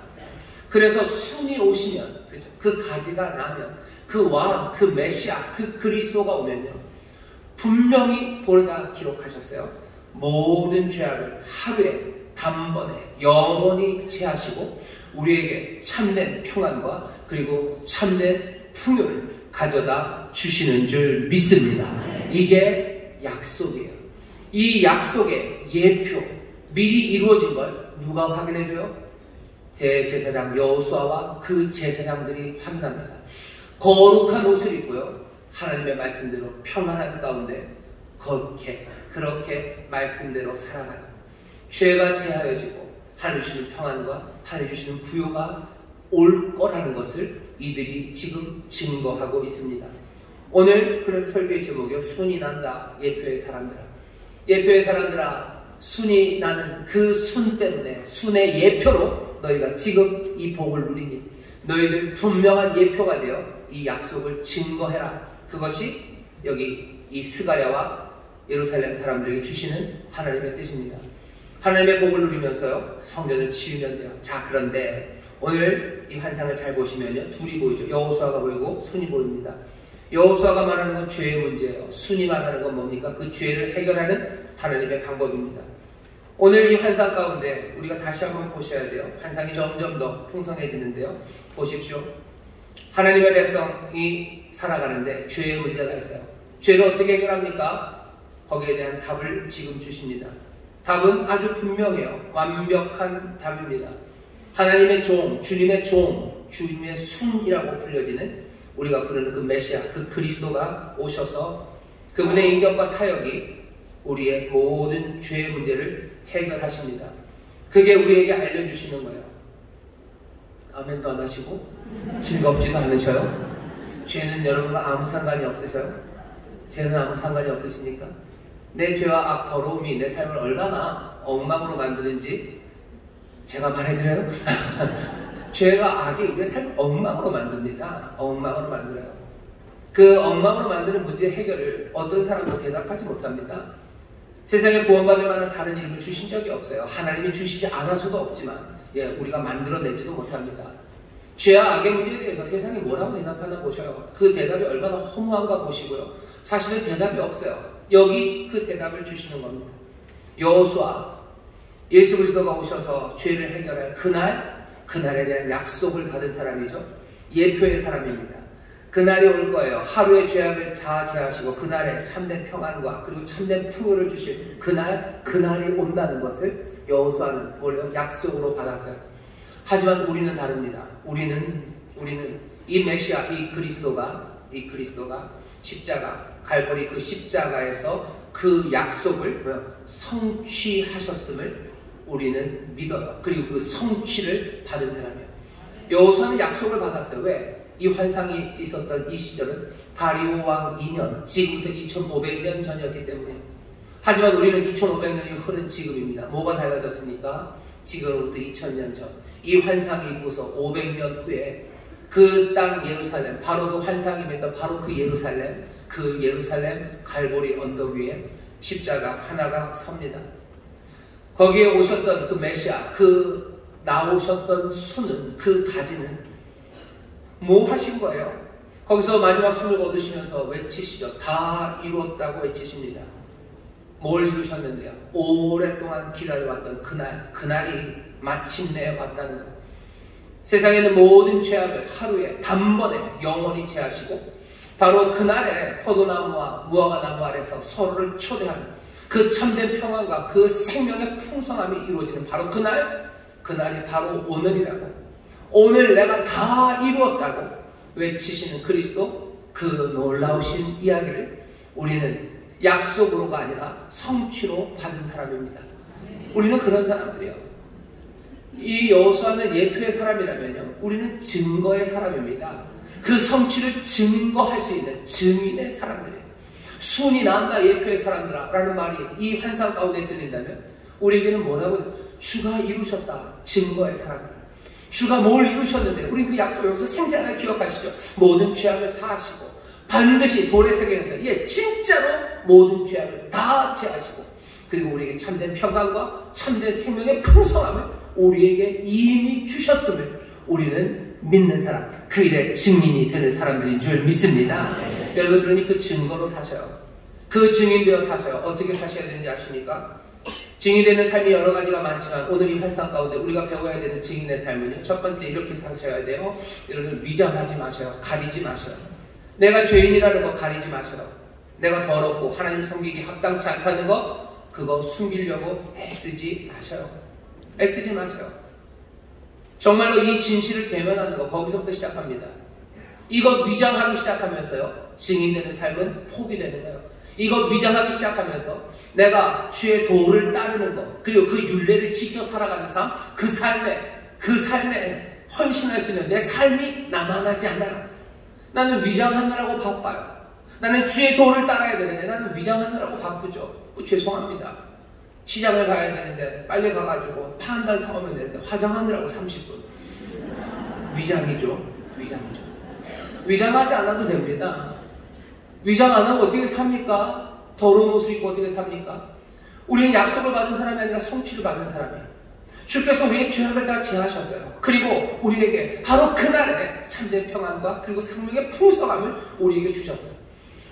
그래서 순이 오시면, 그렇죠? 그 가지가 나면, 그 왕, 그 메시아, 그 그리스도가 오면요, 분명히 돌다 기록하셨어요. 모든 죄악을 하루에 단번에 영원히 제하시고 우리에게 참된 평안과 그리고 참된 풍요를 가져다 주시는 줄 믿습니다. 이게 약속이에요. 이 약속의 예표, 미리 이루어진 걸 누가 확인해줘요? 대제사장 여호수아와 그 제사장들이 확인합니다. 거룩한 옷을 입고요, 하나님의 말씀대로 평안한 가운데 그렇게 말씀대로 살아가요. 죄가 제하여지고 하나님 주시는 평안과 하나님 주시는 부요가 올 거라는 것을 이들이 지금 증거하고 있습니다. 오늘 그래서 설교의 제목이요, 순이 난다 예표의 사람들아. 예표의 사람들아, 순이 나는 그 순 때문에, 순의 예표로 너희가 지금 이 복을 누리니 너희들 분명한 예표가 되어 이 약속을 증거해라. 그것이 여기 이 스가랴와 예루살렘 사람들에게 주시는 하나님의 뜻입니다. 하나님의 복을 누리면서요, 성전을 치우면 돼요. 자, 그런데 오늘 이 환상을 잘 보시면요, 둘이 보이죠. 여호수아가 보이고 순이 보입니다. 여호수아가 말하는 건 죄의 문제예요. 순이 말하는 건 뭡니까? 그 죄를 해결하는 하나님의 방법입니다. 오늘 이 환상 가운데 우리가 다시 한번 보셔야 돼요. 환상이 점점 더 풍성해지는데요. 보십시오. 하나님의 백성이 살아가는데 죄의 문제가 있어요. 죄를 어떻게 해결합니까? 거기에 대한 답을 지금 주십니다. 답은 아주 분명해요. 완벽한 답입니다. 하나님의 종, 주님의 종, 주님의 순이라고 불려지는 우리가 부르는 그 메시아, 그 그리스도가 오셔서 그분의 인격과 사역이 우리의 모든 죄의 문제를 해결하십니다. 그게 우리에게 알려주시는 거예요. 아멘도 안 하시고 즐겁지도 않으셔요? 죄는 여러분과 아무 상관이 없으세요? 죄는 아무 상관이 없으십니까? 내 죄와 악, 더러움이 내 삶을 얼마나 엉망으로 만드는지 제가 말해드려요? 죄와 악이 우리의 삶을 엉망으로 만듭니다. 엉망으로 만들어요. 그 엉망으로 만드는 문제 해결을 어떤 사람도 대답하지 못합니다. 세상에 구원받을 만한 다른 이름을 주신 적이 없어요. 하나님이 주시지 않아서도 없지만 우리가 만들어내지도 못합니다. 죄와 악의 문제에 대해서 세상이 뭐라고 대답하나 보셔요. 그 대답이 얼마나 허무한가 보시고요. 사실은 대답이 없어요. 여기 그 대답을 주시는 겁니다. 여호수아, 예수 그리스도가 오셔서 죄를 해결할 그날에 대한 약속을 받은 사람이죠. 예표의 사람입니다. 그날이 올 거예요. 하루의 죄악을 다 제하시고 그날에 참된 평안과 그리고 참된 풍요를 주실 그날이 온다는 것을 여호수아는 원래 약속으로 받았어요. 하지만 우리는 다릅니다. 우리는 이 메시아, 이 그리스도가 십자가, 갈보리 그 십자가에서 그 약속을 성취하셨음을 우리는 믿어요. 그리고 그 성취를 받은 사람이에요. 여호수아는 약속을 받았어요. 왜? 이 환상이 있었던 이 시절은 다리오 왕 2년, 지금부터 2500년 전이었기 때문에. 하지만 우리는 2500년이 흐른 지금입니다. 뭐가 달라졌습니까? 지금부터 2000년 전. 이 환상이 있고서 500년 후에 그 땅 예루살렘, 바로 그 환상이 맺던 바로 그 예루살렘 갈보리 언덕 위에 십자가 하나가 섭니다. 거기에 오셨던 그 메시아, 그 나오셨던 수는, 그 가지는 뭐 하신 거예요? 거기서 마지막 숨을 거두시면서 외치시죠. 다 이루었다고 외치십니다. 뭘 이루셨는데요? 오랫동안 기다려왔던 그날이 마침내 왔다는 것. 세상에 있는 모든 죄악을 하루에 단번에 영원히 제하시고 바로 그날에 포도나무와 무화과나무 아래서 서로를 초대하는 그 참된 평안과 그 생명의 풍성함이 이루어지는 바로 그날이 바로 오늘이라고. 오늘 내가 다 이루었다고 외치시는 그리스도, 그 놀라우신 이야기를 우리는 약속으로가 아니라 성취로 받은 사람입니다. 우리는 그런 사람들이에요. 이 여호수아는 예표의 사람이라면요, 우리는 증거의 사람입니다. 그 성취를 증거할 수 있는 증인의 사람들이에요. 순이 난다 예표의 사람들아 라는 말이 이 환상 가운데 들린다면 우리에게는 뭐라고? 주가 이루셨다, 증거의 사람들. 주가 뭘 이루셨는데 우리는 그 약속 여기서 생생하게 기억하시죠. 모든 죄악을 사하시고 반드시 돌의 세계에서 진짜로 모든 죄악을 다 제하시고 그리고 우리에게 참된 평강과 참된 생명의 풍성함을 우리에게 이미 주셨음을 우리는 믿는 사람, 그 일의 증인이 되는 사람들인 줄 믿습니다. 여러분들은 그 증거로 사셔요. 그 증인되어 사셔요. 어떻게 사셔야 되는지 아십니까? 증인되는 삶이 여러 가지가 많지만 오늘 이 환상 가운데 우리가 배워야 되는 증인의 삶은요, 첫 번째 이렇게 사셔야 돼요. 여러분 위장하지 마셔요. 가리지 마셔요. 내가 죄인이라는 거 가리지 마셔요. 내가 더럽고 하나님 섬기기 합당치 않다는 거 그거 숨기려고 애쓰지 마셔요. 애쓰지 마셔요. 정말로 이 진실을 대면하는 거 거기서부터 시작합니다. 이것 위장하기 시작하면서요, 증인되는 삶은 포기되는 거예요. 이것 위장하기 시작하면서 내가 주의 도를 따르는 것, 그리고 그 율례를 지켜 살아가는 삶, 그 삶에 헌신할 수 있는 내 삶이 남아나지 않아요. 나는 위장하느라고 바빠요. 나는 주의 도를 따라야 되는데 나는 위장하느라고 바쁘죠. 죄송합니다. 시장을 가야 되는데 빨리 가가지고 파 한 단 사오면 되는데 화장하느라고 30분. 위장이죠. 위장이죠. 위장하지 않아도 됩니다. 위장 안 하고 어떻게 삽니까? 더러운 옷을 입고 어떻게 삽니까? 우리는 약속을 받은 사람이 아니라 성취를 받은 사람이에요. 주께서 우리의 죄악을 다 제하셨어요. 그리고 우리에게 바로 그날에 참된 평안과 그리고 생명의 풍성함을 우리에게 주셨어요.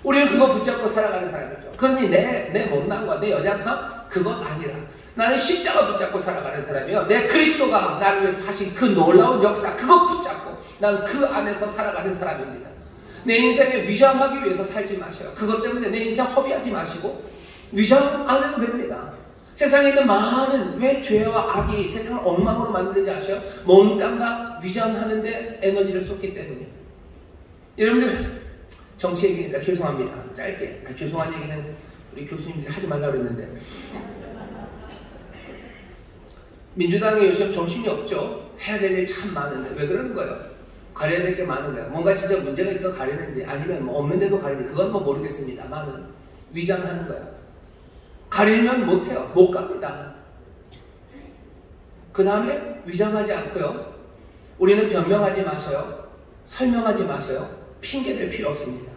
우리는 그거 붙잡고 살아가는 사람이죠. 그러니 내 못난과 내 연약함 그것 아니라 나는 십자가 붙잡고 살아가는 사람이에요. 내 그리스도가 나를 위해서 하신 그 놀라운 역사 그것 붙잡고 난 그 안에서 살아가는 사람입니다. 내 인생에 위장하기 위해서 살지 마세요. 그것 때문에 내 인생 허비하지 마시고 위장 안 해도 됩니다. 세상에 있는 많은 왜 죄와 악이 세상을 엉망으로 만드는지 아셔요? 몸땅 다 위장하는데 에너지를 쏟기 때문이에요. 여러분들 정치 얘기니까 죄송합니다. 짧게. 죄송한 얘기는 우리 교수님들이 하지 말라고 그랬는데 민주당에 요즘 정신이 없죠. 해야 될 일 참 많은데 왜 그러는 거예요? 가려야 될 게 많은 거예요. 뭔가 진짜 문제가 있어 가리는지 아니면 뭐 없는데도 가리는지 그건 뭐 모르겠습니다만은 위장하는 거예요. 가리면 못해요. 못 갑니다. 그 다음에 위장하지 않고요. 우리는 변명하지 마셔요. 설명하지 마셔요. 핑계댈 필요 없습니다.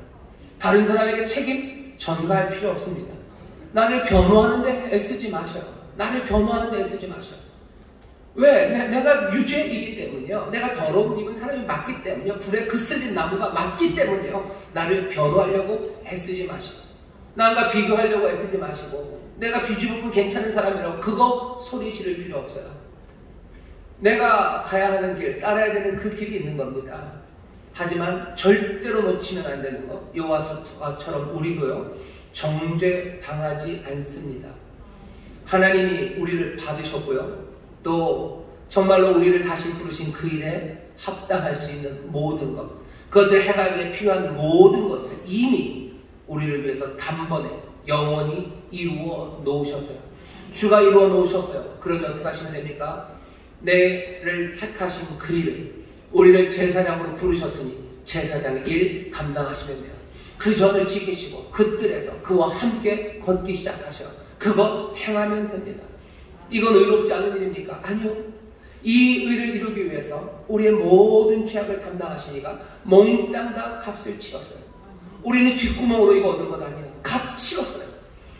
다른 사람에게 책임 전가할 필요 없습니다. 나를 변호하는데 애쓰지 마셔요. 나를 변호하는데 애쓰지 마셔요. 왜? 내가 유죄이기 때문이요. 내가 더러운 입은 사람이 맞기 때문이요. 불에 그슬린 나무가 맞기 때문이요. 나를 변호하려고 애쓰지 마시고 나과 비교하려고 애쓰지 마시고 내가 뒤집으면 괜찮은 사람이라고 그거 소리 지를 필요 없어요. 내가 가야 하는 길, 따라야 되는 그 길이 있는 겁니다. 하지만 절대로 놓치면 안 되는 거 여호와처럼 우리도요. 정죄 당하지 않습니다. 하나님이 우리를 받으셨고요. 또 정말로 우리를 다시 부르신 그 일에 합당할 수 있는 모든 것 그것들 해가기에 필요한 모든 것을 이미 우리를 위해서 단번에 영원히 이루어 놓으셨어요. 주가 이루어 놓으셨어요. 그러면 어떻게 하시면 됩니까? 내를 택하신 그 일을 우리를 제사장으로 부르셨으니 제사장의 일 감당하시면 돼요. 그 전을 지키시고 그 뜰에서 그와 함께 걷기 시작하셔. 그것 행하면 됩니다. 이건 의롭지 않은 일입니까? 아니요. 이 의를 이루기 위해서 우리의 모든 죄악을 담당하시니까 몽땅 다 값을 치렀어요. 우리는 뒷구멍으로 이거 얻은 것 아니에요. 값 치렀어요.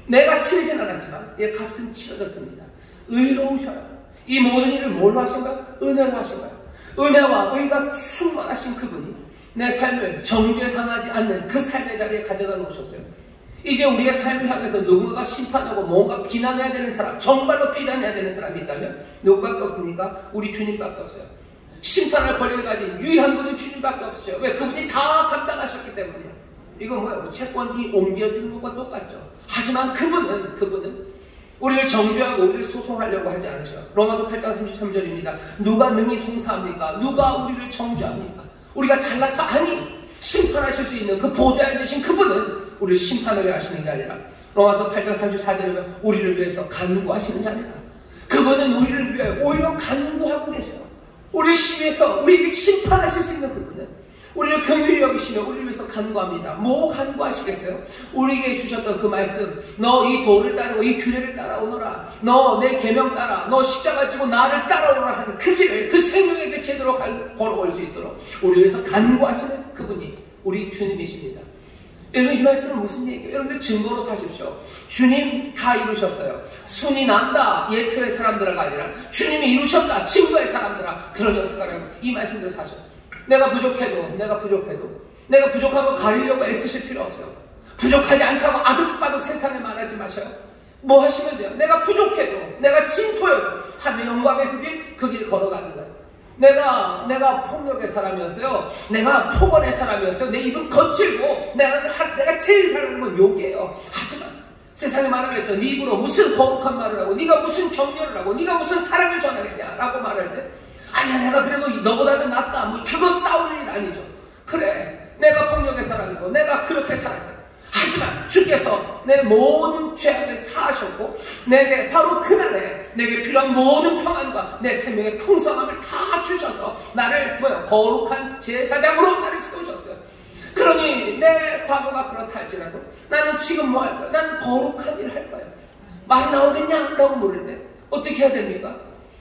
내가 치르진 않았지만 이 값은 치러졌습니다. 의로우셔요. 이 모든 일을 뭘로 하신 거예요? 은혜로 하신 거예요. 은혜와 의가 충만하신 그분이 내 삶을 정죄당하지 않는 그 삶의 자리에 가져다 놓으셨어요. 이제 우리의 삶을 향해서 누군가가 심판하고 뭔가 비난해야 되는 사람, 정말로 비난해야 되는 사람이 있다면 누구밖에 없습니까? 우리 주님밖에 없어요. 심판할 권리를 가진 유일한 분은 주님밖에 없어요. 왜? 그분이 다 감당하셨기 때문이에요. 이건 뭐예요? 채권이 옮겨주는 것과 똑같죠. 하지만 그분은 우리를 정죄하고 우리를 소송하려고 하지 않으셔요. 로마서 8장 33절입니다. 누가 능히 송사합니까? 누가 우리를 정죄합니까? 우리가 잘나서 아니 심판하실 수 있는 그 보좌에 계신 그분은 우리를 심판하려 하시는 게 아니라 로마서 8장 34절에 보면 우리를 위해서 간구하시는 자니라. 그분은 우리를 위해 오히려 간구하고 계세요. 우리를 위해서 우리에게 심판하실 수 있는 그분은 우리를 긍휼히 여기시며 우리를 위해서 간구합니다. 뭐 간구하시겠어요? 우리에게 주셨던 그 말씀, 너 이 도를 따르고 이 규례를 따라오너라. 너 내 계명 따라. 너 십자가 지고 나를 따라오너라 하는 그 길을 그 생명의 길 제대로 걸어올 수 있도록 우리를 위해서 간구하시는 그분이 우리 주님이십니다. 여러분 이 말씀은 무슨 얘기예요? 여러분들 증거로 사십시오. 주님 다 이루셨어요. 손이 난다 예표의 사람들아가 아니라 주님이 이루셨다 증거의 사람들아. 그러니 어떡하냐고 이 말씀대로 사셔. 내가 부족한 거 가리려고 애쓰실 필요 없어요. 부족하지 않다고 아득바득 세상에 말하지 마셔요. 뭐 하시면 돼요? 내가 부족해도, 내가 진토여도 하나님의 영광의 그 길 걸어가는 거예요. 내가 폭력의 사람이었어요. 내가 폭언의 사람이었어요. 내 입은 거칠고 내가 제일 잘하는 건 욕이에요. 하지만 세상에 말하겠죠. 네 입으로 무슨 거룩한 말을 하고 네가 무슨 격려를 하고 네가 무슨 사랑을 전하겠냐라고 말할 때 아니야 내가 그래도 너보다는 낫다. 뭐 그거 싸울 일 아니죠. 그래 내가 폭력의 사람이고 내가 그렇게 살았어요. 하지만 주께서 내 모든 죄악을 사하셨고 내게 바로 그날에 내게 필요한 모든 평안과 내 생명의 풍성함을 다 주셔서 나를 거룩한 제사장으로 나를 세우셨어요. 그러니 내 과거가 그렇다 할지라도 나는 지금 뭐 할 거야? 나는 거룩한 일을 할 거야. 말이 나오겠냐? 라고 물을 때 어떻게 해야 됩니까?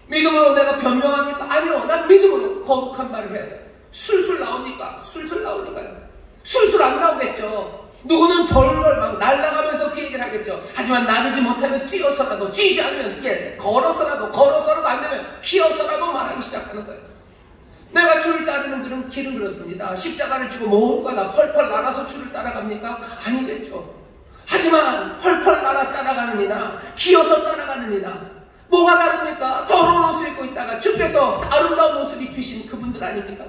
믿음으로 내가 변명합니까? 아니요. 난 믿음으로 거룩한 말을 해야 돼. 술술 나옵니까? 술술 나오니까요. 술술 안 나오겠죠. 누구는 벌벌 막 날아가면서 그 얘기를 하겠죠. 하지만 나르지 못하면 뛰어서라도, 뛰지 않으면, 걸어서라도 안 되면 기어서라도 말하기 시작하는 거예요. 내가 주를 따르는 그런 길은 그렇습니다. 십자가를 지고 모두가 다 펄펄 날아서 주를 따라갑니까? 아니겠죠. 하지만 펄펄 날아 따라가는 이나 기어서 따라가는 이나 뭐가 다릅니까? 더러운 옷을 입고 있다가 주께서 아름다운 옷을 입히신 그분들 아닙니까?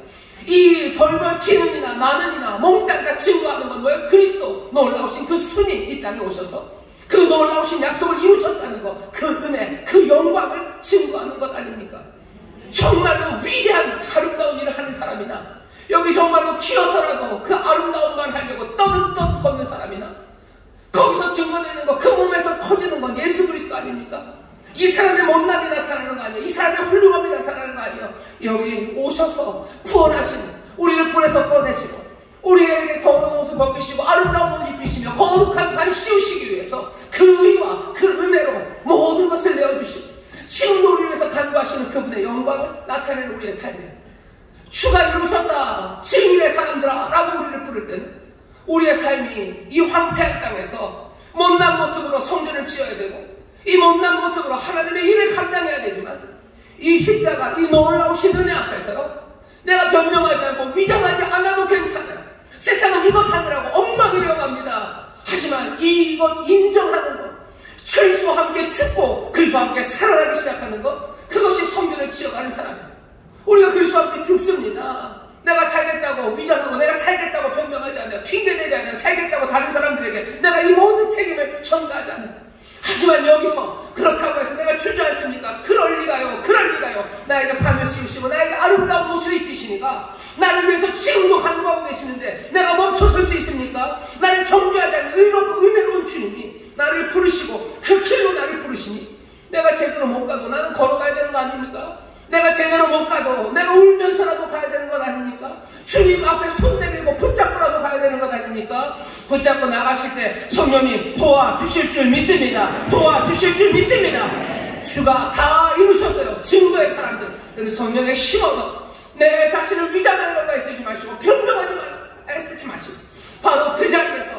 이 벌벌 튀는 이나 나는 이나 몽땅 증거하는 건 뭐예요? 그리스도 놀라우신 그 순이 이 땅에 오셔서 그 놀라우신 약속을 이루셨다는 것, 그 은혜, 그 영광을 증거하는 것 아닙니까? 정말로 위대한 아름다운 일을 하는 사람이나 여기 정말로 기어서라도 그 아름다운 말 하려고 떠듬떠듬 걷는 사람이나 거기서 증거되는 것, 그 몸에서 터지는 건 예수 그리스도 아닙니까? 이 사람의 못남이 나타나는 거 아니에요? 이 사람의 훌륭함이 나타나는 거 아니에요? 여기 오셔서 구원하신 우리를 불에서 꺼내시고 우리에게 더러운 옷을 벗기시고 아름다운 옷을 입히시며 거룩한 발 씌우시기 위해서 그 의와 그 은혜로 모든 것을 내어주시고 지금 우리를 위해서 간구하시는 그분의 영광을 나타내는 우리의 삶이에요. 주가 이루셨다 증인의 사람들아 라고 우리를 부를 때는 우리의 삶이 이 황폐한 땅에서 못난 모습으로 성전을 지어야 되고 이 못난 모습으로 하나님의 일을 감당해야 되지만 이 십자가, 이 놀라우신 은혜 앞에서 내가 변명하지 않고 위장하지 않아도 괜찮아요. 세상은 이것 하느라고 엉망이려고 합니다. 하지만 이것 인정하는 것, 그리스도와 함께 죽고 그리스도와 함께 살아나기 시작하는 것, 그것이 성전을 지어가는 사람이에요. 우리가 그리스도와 함께 죽습니다. 내가 살겠다고 위장하고 내가 살겠다고 변명하지 않아요. 핑계대지 않아요. 살겠다고 다른 사람들에게 내가 이 모든 책임을 전가하지 않아요. 하지만 여기서 그렇다고 해서 내가 주지 않습니까? 그럴 리가요. 나에게 판을 씌우시고 나에게 아름다운 옷을 입히시니까 나를 위해서 지금도 간구하고 계시는데 내가 멈춰설 수 있습니까? 나를 정죄하지 않는 의롭고 은혜로운 주님이 나를 부르시고 그 길로 나를 부르시니 내가 제대로 못 가도 나는 걸어가야 되는 거 아닙니까? 내가 제대로 못 가도 내가 울면서라도 가야 되는 것 아닙니까? 주님 앞에 손 내밀고 붙잡고라도 가야 되는 것 아닙니까? 붙잡고 나가실 때 성령님 도와주실 줄 믿습니다. 도와주실 줄 믿습니다. 주가 다 이루셨어요. 증거의 사람들. 그리고 성령의 힘으로 내 자신을 위장하려고 애쓰지 마시고 변명하지 애쓰지 마시고 바로 그 자리에서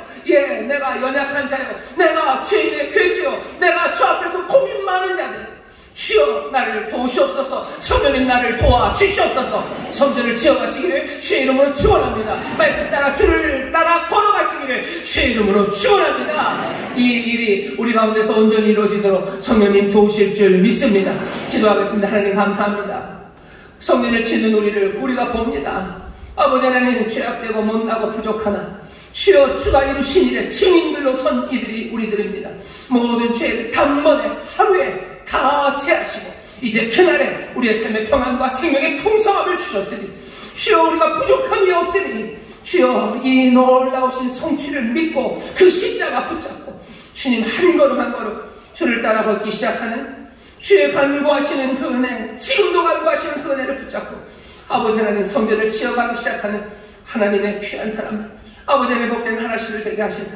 내가 연약한 자요, 내가 죄인의 괴수요, 내가 주 앞에서 고민 많은 자들 주여 나를 도우시옵소서. 성령님 나를 도와주시옵소서. 성전을 지어가시기를 주의 이름으로 축원합니다. 말씀 따라 주를 따라 걸어가시기를 주의 이름으로 축원합니다. 이 일이 우리 가운데서 온전히 이루어지도록 성령님 도우실 줄 믿습니다. 기도하겠습니다. 하나님 감사합니다. 성전을 짓는 우리를 우리가 봅니다. 아버지 하나님 죄악되고 못나고 부족하나 주여 주가 이루신 일에 증인들로 선 이들이 우리들입니다. 모든 죄를 단번에 하루에 다 제하시고 이제 그날에 우리의 삶의 평안과 생명의 풍성함을 주셨으니 주여 우리가 부족함이 없으니 주여 이 놀라우신 성취를 믿고 그 십자가 붙잡고 주님 한 걸음 한 걸음 주를 따라 걷기 시작하는 주의 간구하시는 그 은혜, 지금도 간구하시는 그 은혜를 붙잡고 아버지 하나님 성전을 지어가기 시작하는 하나님의 귀한 사람들, 아버지 하나님 복된 하나님을 되게 하시사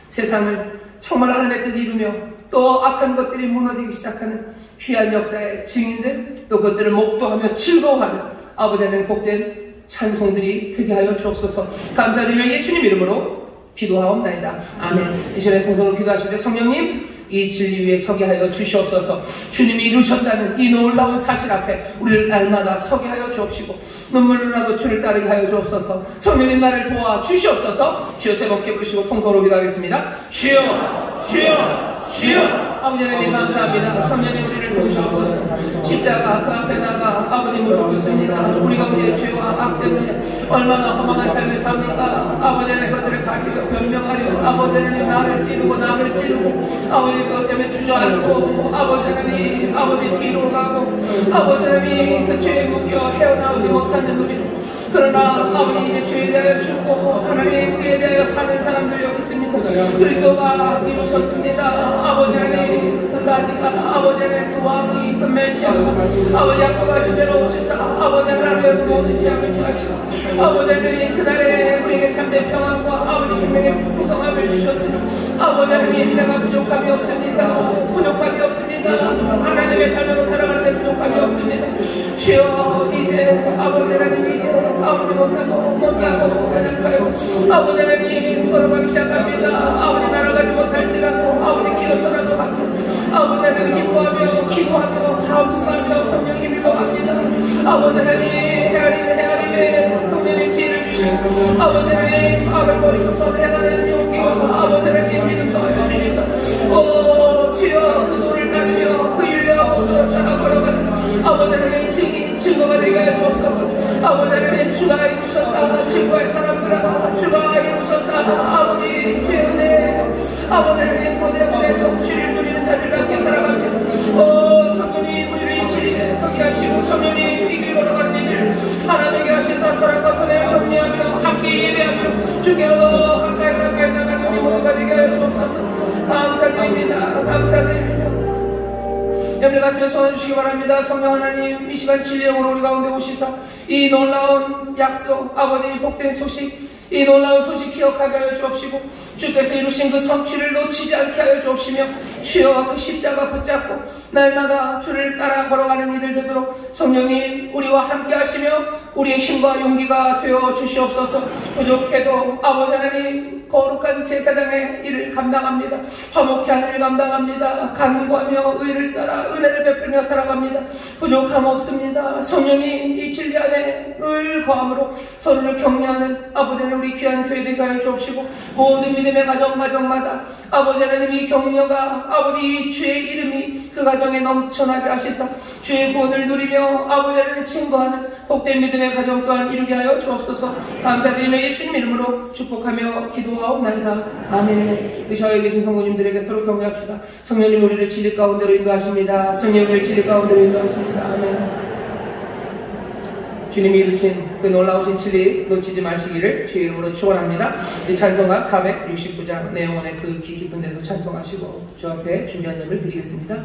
세상을 정말 하나님의 뜻을 이루며 또 악한 것들이 무너지기 시작하는 귀한 역사의 증인들, 또 그것들을 목도하며 즐거워하는 아버지 하나님 복된 찬송들이 되게 하여 주옵소서. 감사드리며 예수님 이름으로 기도하옵나이다. 아멘. 이 시간에 통성으로 기도하실 때 성령님 이 진리 위에 서게 하여 주시옵소서. 주님이 이루셨다는 이 놀라운 사실 앞에 우리를 날마다 서게 하여 주옵시고 눈물로라도 주를 따르게 하여 주옵소서. 성령님 나를 도와 주시옵소서. 주여 세 번 부르시고 통성으로 기도하겠습니다. 주여 주여 주여. 아버지 하나님 감사합니다. 성령님 우리를 도우시옵소서. 십자가 그 앞에 나가 아버지 무릎 꿇습니다. 우리가 우리의 죄와 악 때문에 얼마나 허망한 삶을 삽니까? 아버지 하나님 그것들을 가리려 변명하려 아버지 하나님 나를 찌르고 남을 찌르고 아버지 그것 때문에 주저앉고 아버지 하나님 아버지 뒤로 가고 아버지 하나님 그 죄에 묶여 헤어나오지 못하는 우리들, 그러나 아버지 이제 죄에 대하여 죽고 하나님 그에 대하여 사는 사람들 여기 있습니다. 그리스도가 이루셨습니다. 아버지 하나님 그 원하니까 아버지 하나님 그 왕이 그 메시아가 아버지 약속하신 대로 오셔서 아버지 하나님 모든 지향을 지하시고 아버지 하나님 그날에 우리에게 참된 평안과 아버지 생명의 풍성함을 주셨으니 아버지 하나님 내가 부족함이 없습니다. 부족함이 없습니다. 하나님의 자녀로 살아가는데 부족함이 없습니다. 주여 이제 아버지 하나님 이제 아버지 못하고 아버지 하나님 걸어가기 시작합니다. 아버지 날아가지 못할지라도 아버지 길어서라도 아버지 하나님 기뻐하며 기도하며 감사하며 성령님 힘입어갑니다. 아버지 하나님 헤아림의 성령님 지혜를 주시고 아버지 하나님 악을 이루서 행하는 용기와 아버지 하나님 믿음 더하여 주시소. 주여 그 노를 따르며 그 윤례하고 그를 따라 걸어가는 아버지 하나님 증거가 되게 하여 주옵소서. 아버지 하나님 주가 이루셨다. 증거의 사람들아 주가 이루셨다. 아버지 주의 은혜 아버지 하나님 고대의 성취를 누리는 자들 같이 살아갑니다. 성령님 우리를 이 진리에 서게 하시고 성령님 이 길 걸어가는 이들 하나님께 하시사 사랑과 선을 정리하며 함께 예배하며 주께로 가까이 나가는 우리 모두가 되게 하여 주옵소서. 감사드립니다. 감사드립니다. 여러분의 가슴에 손해주시기 바랍니다. 성령 하나님 이 시간 진리의 영으로 우리 가운데 오시사 이 놀라운 약속 아버님 복된 소식 이 놀라운 소식 기억하게 하여 주옵시고 주께서 이루신 그 성취를 놓치지 않게 하여 주옵시며 주여 그 십자가 붙잡고 날마다 주를 따라 걸어가는 이들 되도록 성령님 우리와 함께 하시며 우리의 힘과 용기가 되어 주시옵소서. 부족해도 아버지 하나님 거룩한 제사장의 일을 감당합니다. 화목케 하는 일 감당합니다. 간구하며 의를 따라 은혜를 베풀며 살아갑니다. 부족함 없습니다. 성령님 이 진리 안에 늘 거함으로 서로를 격려하는 아버지 하나님 우리 귀한 교회 되게 하여 주옵시고 모든 믿음의 가정마다 아버지 하나님 이 격려가 아버지 주의 이름이 그 가정에 넘쳐나게 하시사 주의 구원을 누리며 아버지 하나님 증거하는 복된 믿음의 가정 또한 이루게 하여 주옵소서. 감사드리며 예수님 이름으로 축복하며 기도하옵나이다. 아멘. 우리 좌우에 계신 성도님들에게 서로 격려합시다. 성령님 우리를 진리 가운데로 인도하십니다. 성령을 진리 가운데로 인도하십니다. 아멘. 주님이 이루신 그 놀라우신 진리 놓치지 마시기를 주의 이름으로 축원합니다. 이 찬송가 469장 내용원의 그 깊은 데서 찬송하시고 주 앞에 준비한 예배를 드리겠습니다.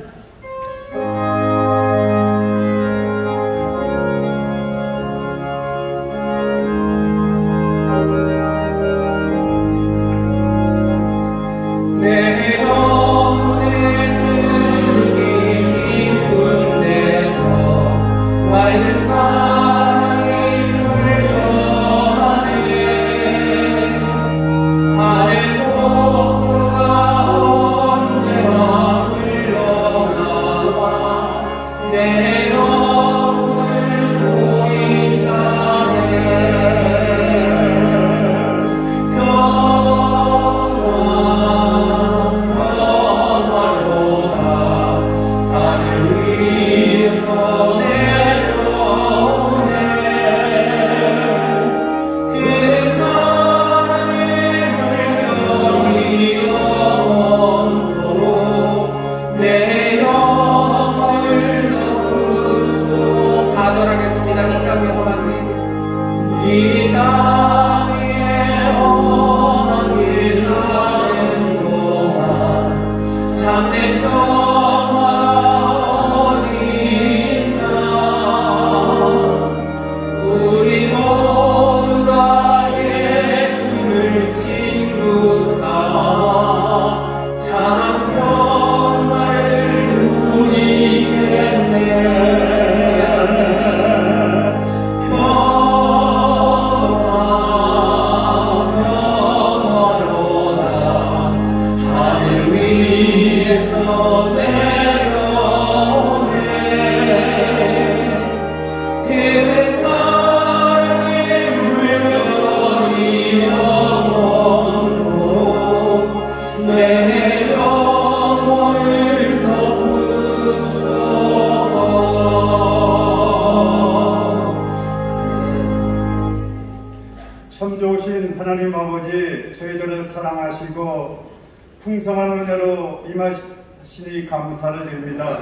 참 좋으신 하나님 아버지, 저희들을 사랑하시고 풍성한 은혜로 임하시니 감사를 드립니다.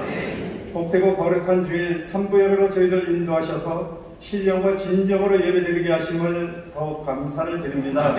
복되고 거룩한 주일 3부 예배로 저희들 인도하셔서 신령과 진정으로 예배드리게 하심을 더욱 감사를 드립니다.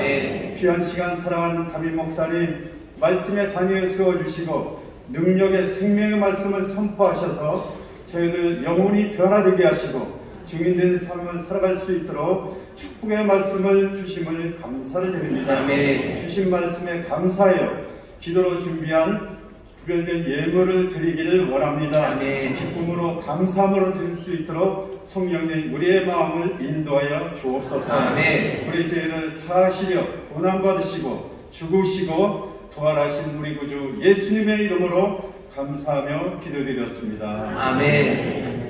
귀한 시간 사랑하는 담임 목사님 말씀에 단위에 세워주시고 능력의 생명의 말씀을 선포하셔서 저희들 영혼이 변화되게 하시고 증인된 삶을 살아갈 수 있도록 축복의 말씀을 주심을 감사를 드립니다. 아멘. 주신 말씀에 감사하여 기도로 준비한 구별된 예물을 드리기를 원합니다. 아멘. 기쁨으로 감사함으로 드릴 수 있도록 성령님 우리의 마음을 인도하여 주옵소서. 아멘. 우리 죄를 사하시려 고난받으시고 죽으시고 부활하신 우리 구주 예수님의 이름으로 감사하며 기도드렸습니다. 아멘.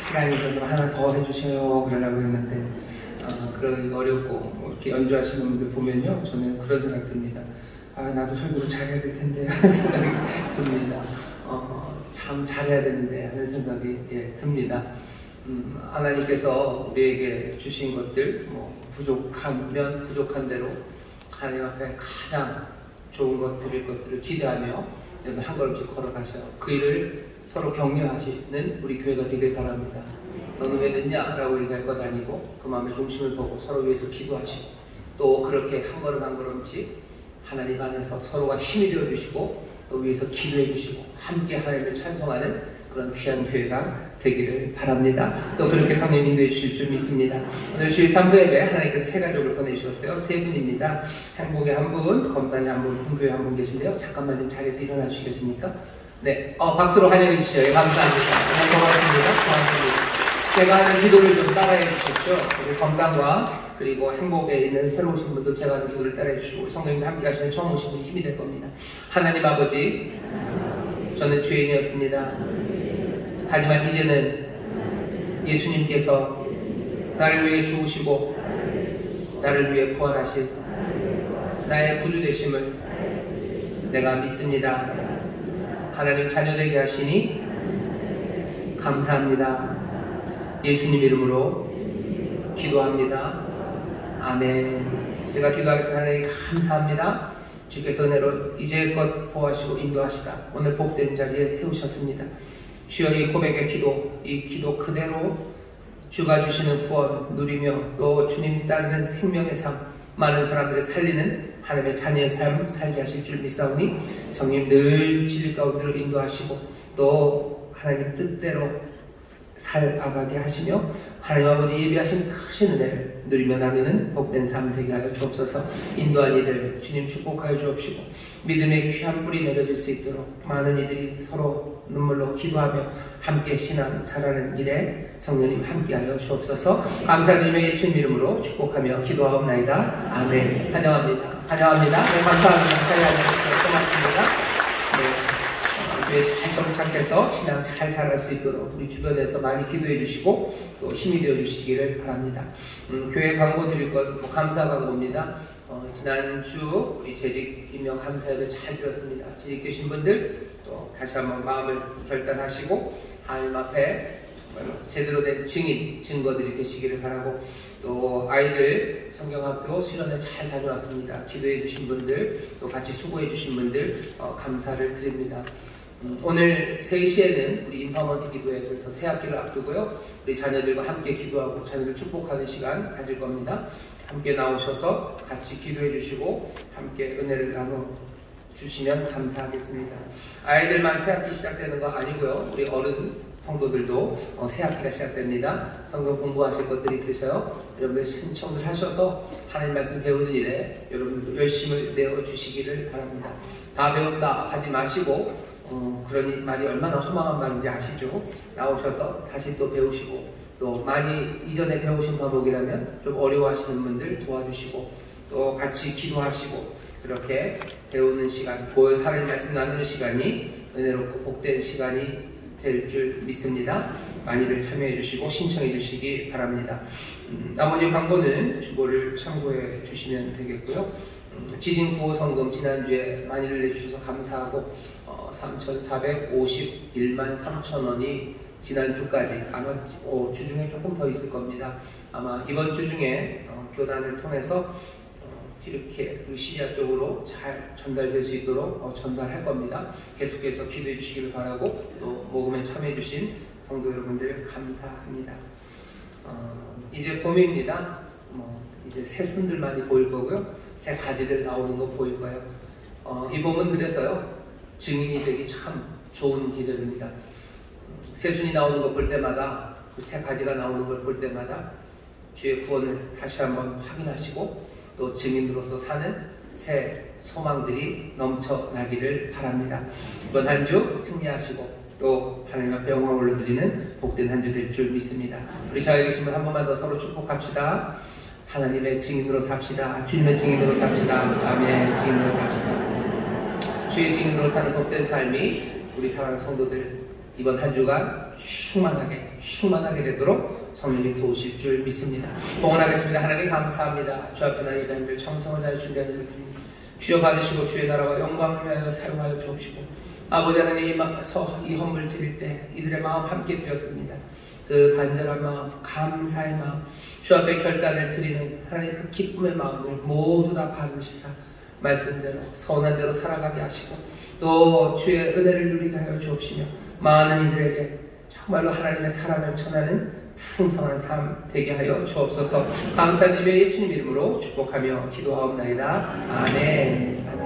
시간이 좀 하나 더 해주세요 그러려고 했는데 그러기가 어렵고 이렇게 연주하시는 분들 보면요 저는 그런 생각 듭니다. 아 나도 설교를 잘해야 될 텐데 하는 생각이 듭니다. 참 잘해야 되는데 하는 생각이 듭니다. 하나님께서 우리에게 주신 것들 부족하면 부족한 대로 하나님 앞에 가장 좋은 것 드릴 것들을 기대하며 한 걸음씩 걸어가셔 그 일을 서로 격려하시는 우리 교회가 되길 바랍니다. 너는 왜 늦냐? 라고 얘기할 것 아니고 그 마음의 중심을 보고 서로 위해서 기도하시고 또 그렇게 한 걸음 한 걸음씩 하나님 안에서 서로가 힘이 되어주시고 또 위해서 기도해 주시고 함께 하나님을 찬송하는 그런 귀한 교회가 되기를 바랍니다. 또 그렇게 성령 인도해 주실 줄 믿습니다. 오늘 주일 3부 예배 하나님께서 세 가족을 보내주셨어요. 세 분입니다. 행복에 한 분, 검단에 한 분, 훈교에 한 분 계신데요. 잠깐만 좀 자리에서 일어나 주시겠습니까? 네, 박수로 환영해 주시죠. 예, 감사합니다. 네, 고맙습니다. 제가 하는 기도를 좀 따라해 주십시오. 우리 건강과 그리고 행복에 있는 새로 오신 분도 제가 하는 기도를 따라해 주시고 성도님도 함께 하시면 처음 오신 분이 힘이 될 겁니다. 하나님 아버지, 저는 죄인이었습니다. 하지만 이제는 예수님께서 나를 위해 죽으시고 나를 위해 부활하신 나의 구주 되심을 내가 믿습니다. 하나님 자녀 되게 하시니 감사합니다. 예수님 이름으로 기도합니다. 아멘. 제가 기도하겠습니다. 하나님 감사합니다. 주께서 은혜로 이제껏 보호하시고 인도하시다 오늘 복된 자리에 세우셨습니다. 주여 이 고백의 기도, 이 기도 그대로 주가 주시는 구원 누리며 또 주님 따르는 생명의 삶, 많은 사람들을 살리는 하나님의 자녀의 삶 살게 하실 줄 믿사오니 성님 늘 진리 가운데로 인도하시고 또 하나님 뜻대로 살아가게 하시며 하나님 아버지 예비하신 크신 은혜를 누리며 나누는 복된 삶 되게 하여 주옵소서. 인도한 이들 주님 축복하여 주옵시고 믿음의 귀한 뿌리 내려질 수 있도록 많은 이들이 서로 눈물로 기도하며 함께 신앙 자라는 일에 성령님 함께하여 주옵소서. 감사드리며 예수님 이름으로 축복하며 기도하옵나이다. 아멘. 환영합니다. 환영합니다. 네, 감사합니다. 자리하셔서 고맙습니다. 잘 정착해서 신앙 잘 자랄 수 있도록 우리 주변에서 많이 기도해 주시고 또 힘이 되어 주시기를 바랍니다. 교회 광고 드릴 건 감사 광고입니다. 지난주 우리 재직 임명 감사회를 잘 들었습니다. 재직 계신 분들 또 다시 한번 마음을 결단하시고 하나님 앞에 제대로 된 증인, 증거들이 되시기를 바라고 또 아이들 성경학교 수련회 잘 다녀왔습니다. 기도해 주신 분들 또 같이 수고해 주신 분들 감사를 드립니다. 오늘 3시에는 우리 인파먼트 기도회 그래서 새 학기를 앞두고요. 우리 자녀들과 함께 기도하고 자녀들 축복하는 시간 가질 겁니다. 함께 나오셔서 같이 기도해 주시고 함께 은혜를 나눠 주시면 감사하겠습니다. 아이들만 새 학기 시작되는 거 아니고요. 우리 어른 성도들도 새 학기가 시작됩니다. 성경 공부하실 것들이 있으셔요. 여러분들 신청들 하셔서 하나님 말씀 배우는 일에 여러분들도 열심을 내어 주시기를 바랍니다. 다 배운다 하지 마시고 그러니 말이 얼마나 허망한 말인지 아시죠? 나오셔서 다시 또 배우시고 또 많이 이전에 배우신 과목이라면 좀 어려워하시는 분들 도와주시고 또 같이 기도하시고 그렇게 배우는 시간, 모여서 하나님 말씀 나누는 시간이 은혜롭고 복된 시간이 될 줄 믿습니다. 많이들 참여해 주시고 신청해 주시기 바랍니다. 나머지 광고는 주보를 참고해 주시면 되겠고요. 지진 구호 성금 지난주에 많이들 내주셔서 감사하고 3,451만 3,000원이 지난주까지 아마 주중에 조금 더 있을 겁니다. 아마 이번 주 중에 교단을 통해서 이렇게 시리아 쪽으로 잘 전달될 수 있도록 전달할 겁니다. 계속해서 기도해 주시기를 바라고 또 모금에 참여해 주신 성도 여러분들 감사합니다. 이제 봄입니다. 이제 새순들 많이 보일 거고요. 새 가지들 나오는 거 보일 거예요. 이 봄은 그래서요. 증인이 되기 참 좋은 계절입니다. 새순이 나오는 거 볼 때마다 그 새 가지가 나오는 걸 볼 때마다 주의 구원을 다시 한번 확인하시고 또 증인으로서 사는 새 소망들이 넘쳐나기를 바랍니다. 이번 한 주 승리하시고 또 하나님 앞에 영광을 올려드리는 복된 한 주 될 줄 믿습니다. 우리 자리에 계신 분 한 번만 더 서로 축복합시다. 하나님의 증인으로 삽시다. 주님의 증인으로 삽시다. 아멘. 증인으로 삽시다. 주의 증인으로 사는 복된 삶이 우리 사랑하는 성도들 이번 한 주간 충만하게 되도록 성령님 도우실 줄 믿습니다. 봉헌하겠습니다. 하나님 감사합니다. 주 앞에 나 예배를 정성을 다해 준비한 일을 드립니다. 주여 받으시고 주의 나라와 영광을 위하여 사용하여 주옵시고 아버지 하나님 이 헌물 드릴 때 이들의 마음 함께 드렸습니다. 그 간절한 마음, 감사의 마음, 주 앞에 결단을 드리는 하나님 그 기쁨의 마음들 모두 다 받으시사 말씀대로 선한 대로 살아가게 하시고 또 주의 은혜를 누리게 하여 주옵시며 많은 이들에게 정말로 하나님의 사랑을 전하는 풍성한 삶 되게 하여 주옵소서. 감사드리며 예수님 이름으로 축복하며 기도하옵나이다. 아멘. 아멘.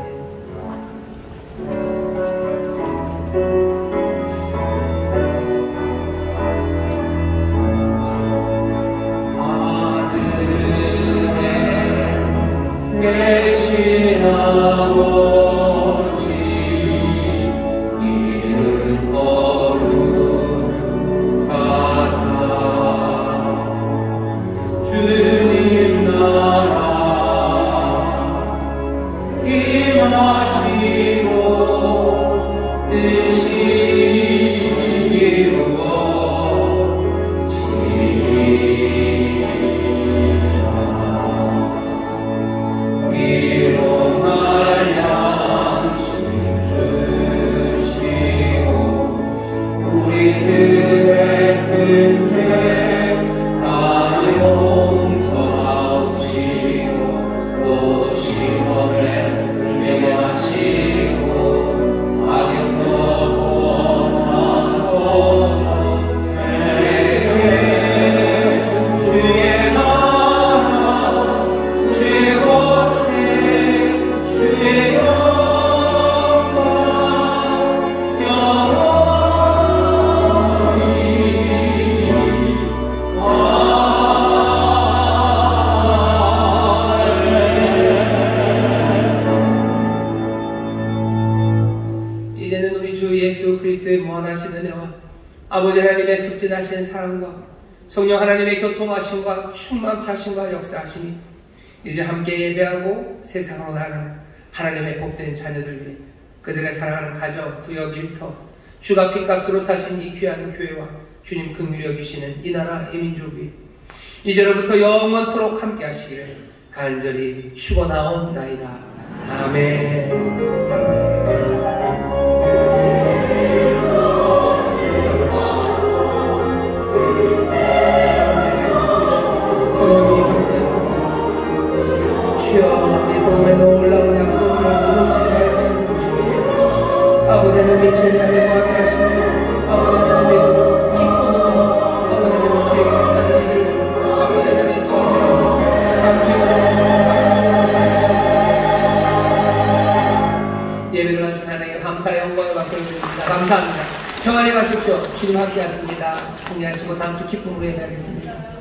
진하신 사랑과 성령 하나님의 교통하심과 충만케 하심과 역사하심이 이제 함께 예배하고 세상으로 나가는 하나님의 복된 자녀들 위해 그들의 사랑하는 가정, 구역, 일터, 주가 핏값으로 사신 이 귀한 교회와 주님 긍휼히 여기시는 이 나라, 이 민족 위에 이제로부터 영원토록 함께 하시기를 간절히 축원하옵나이다. 아멘. 놀라운 약속을 무너지지 말게 해주시고 아버지는 미칠 날에 구하게 하시고 아버지는 믿음으로 기쁨으로 아버지는 주에게 간다는 일을 아버지는 증인되고 있습니다. 예배를 하신 하나님께 감사의 영광을 받들어드립니다. 감사합니다. 평안히 가십시오. 주님 함께 하십니다. 승리하시고 다음 주 기쁨으로 예배하겠습니다.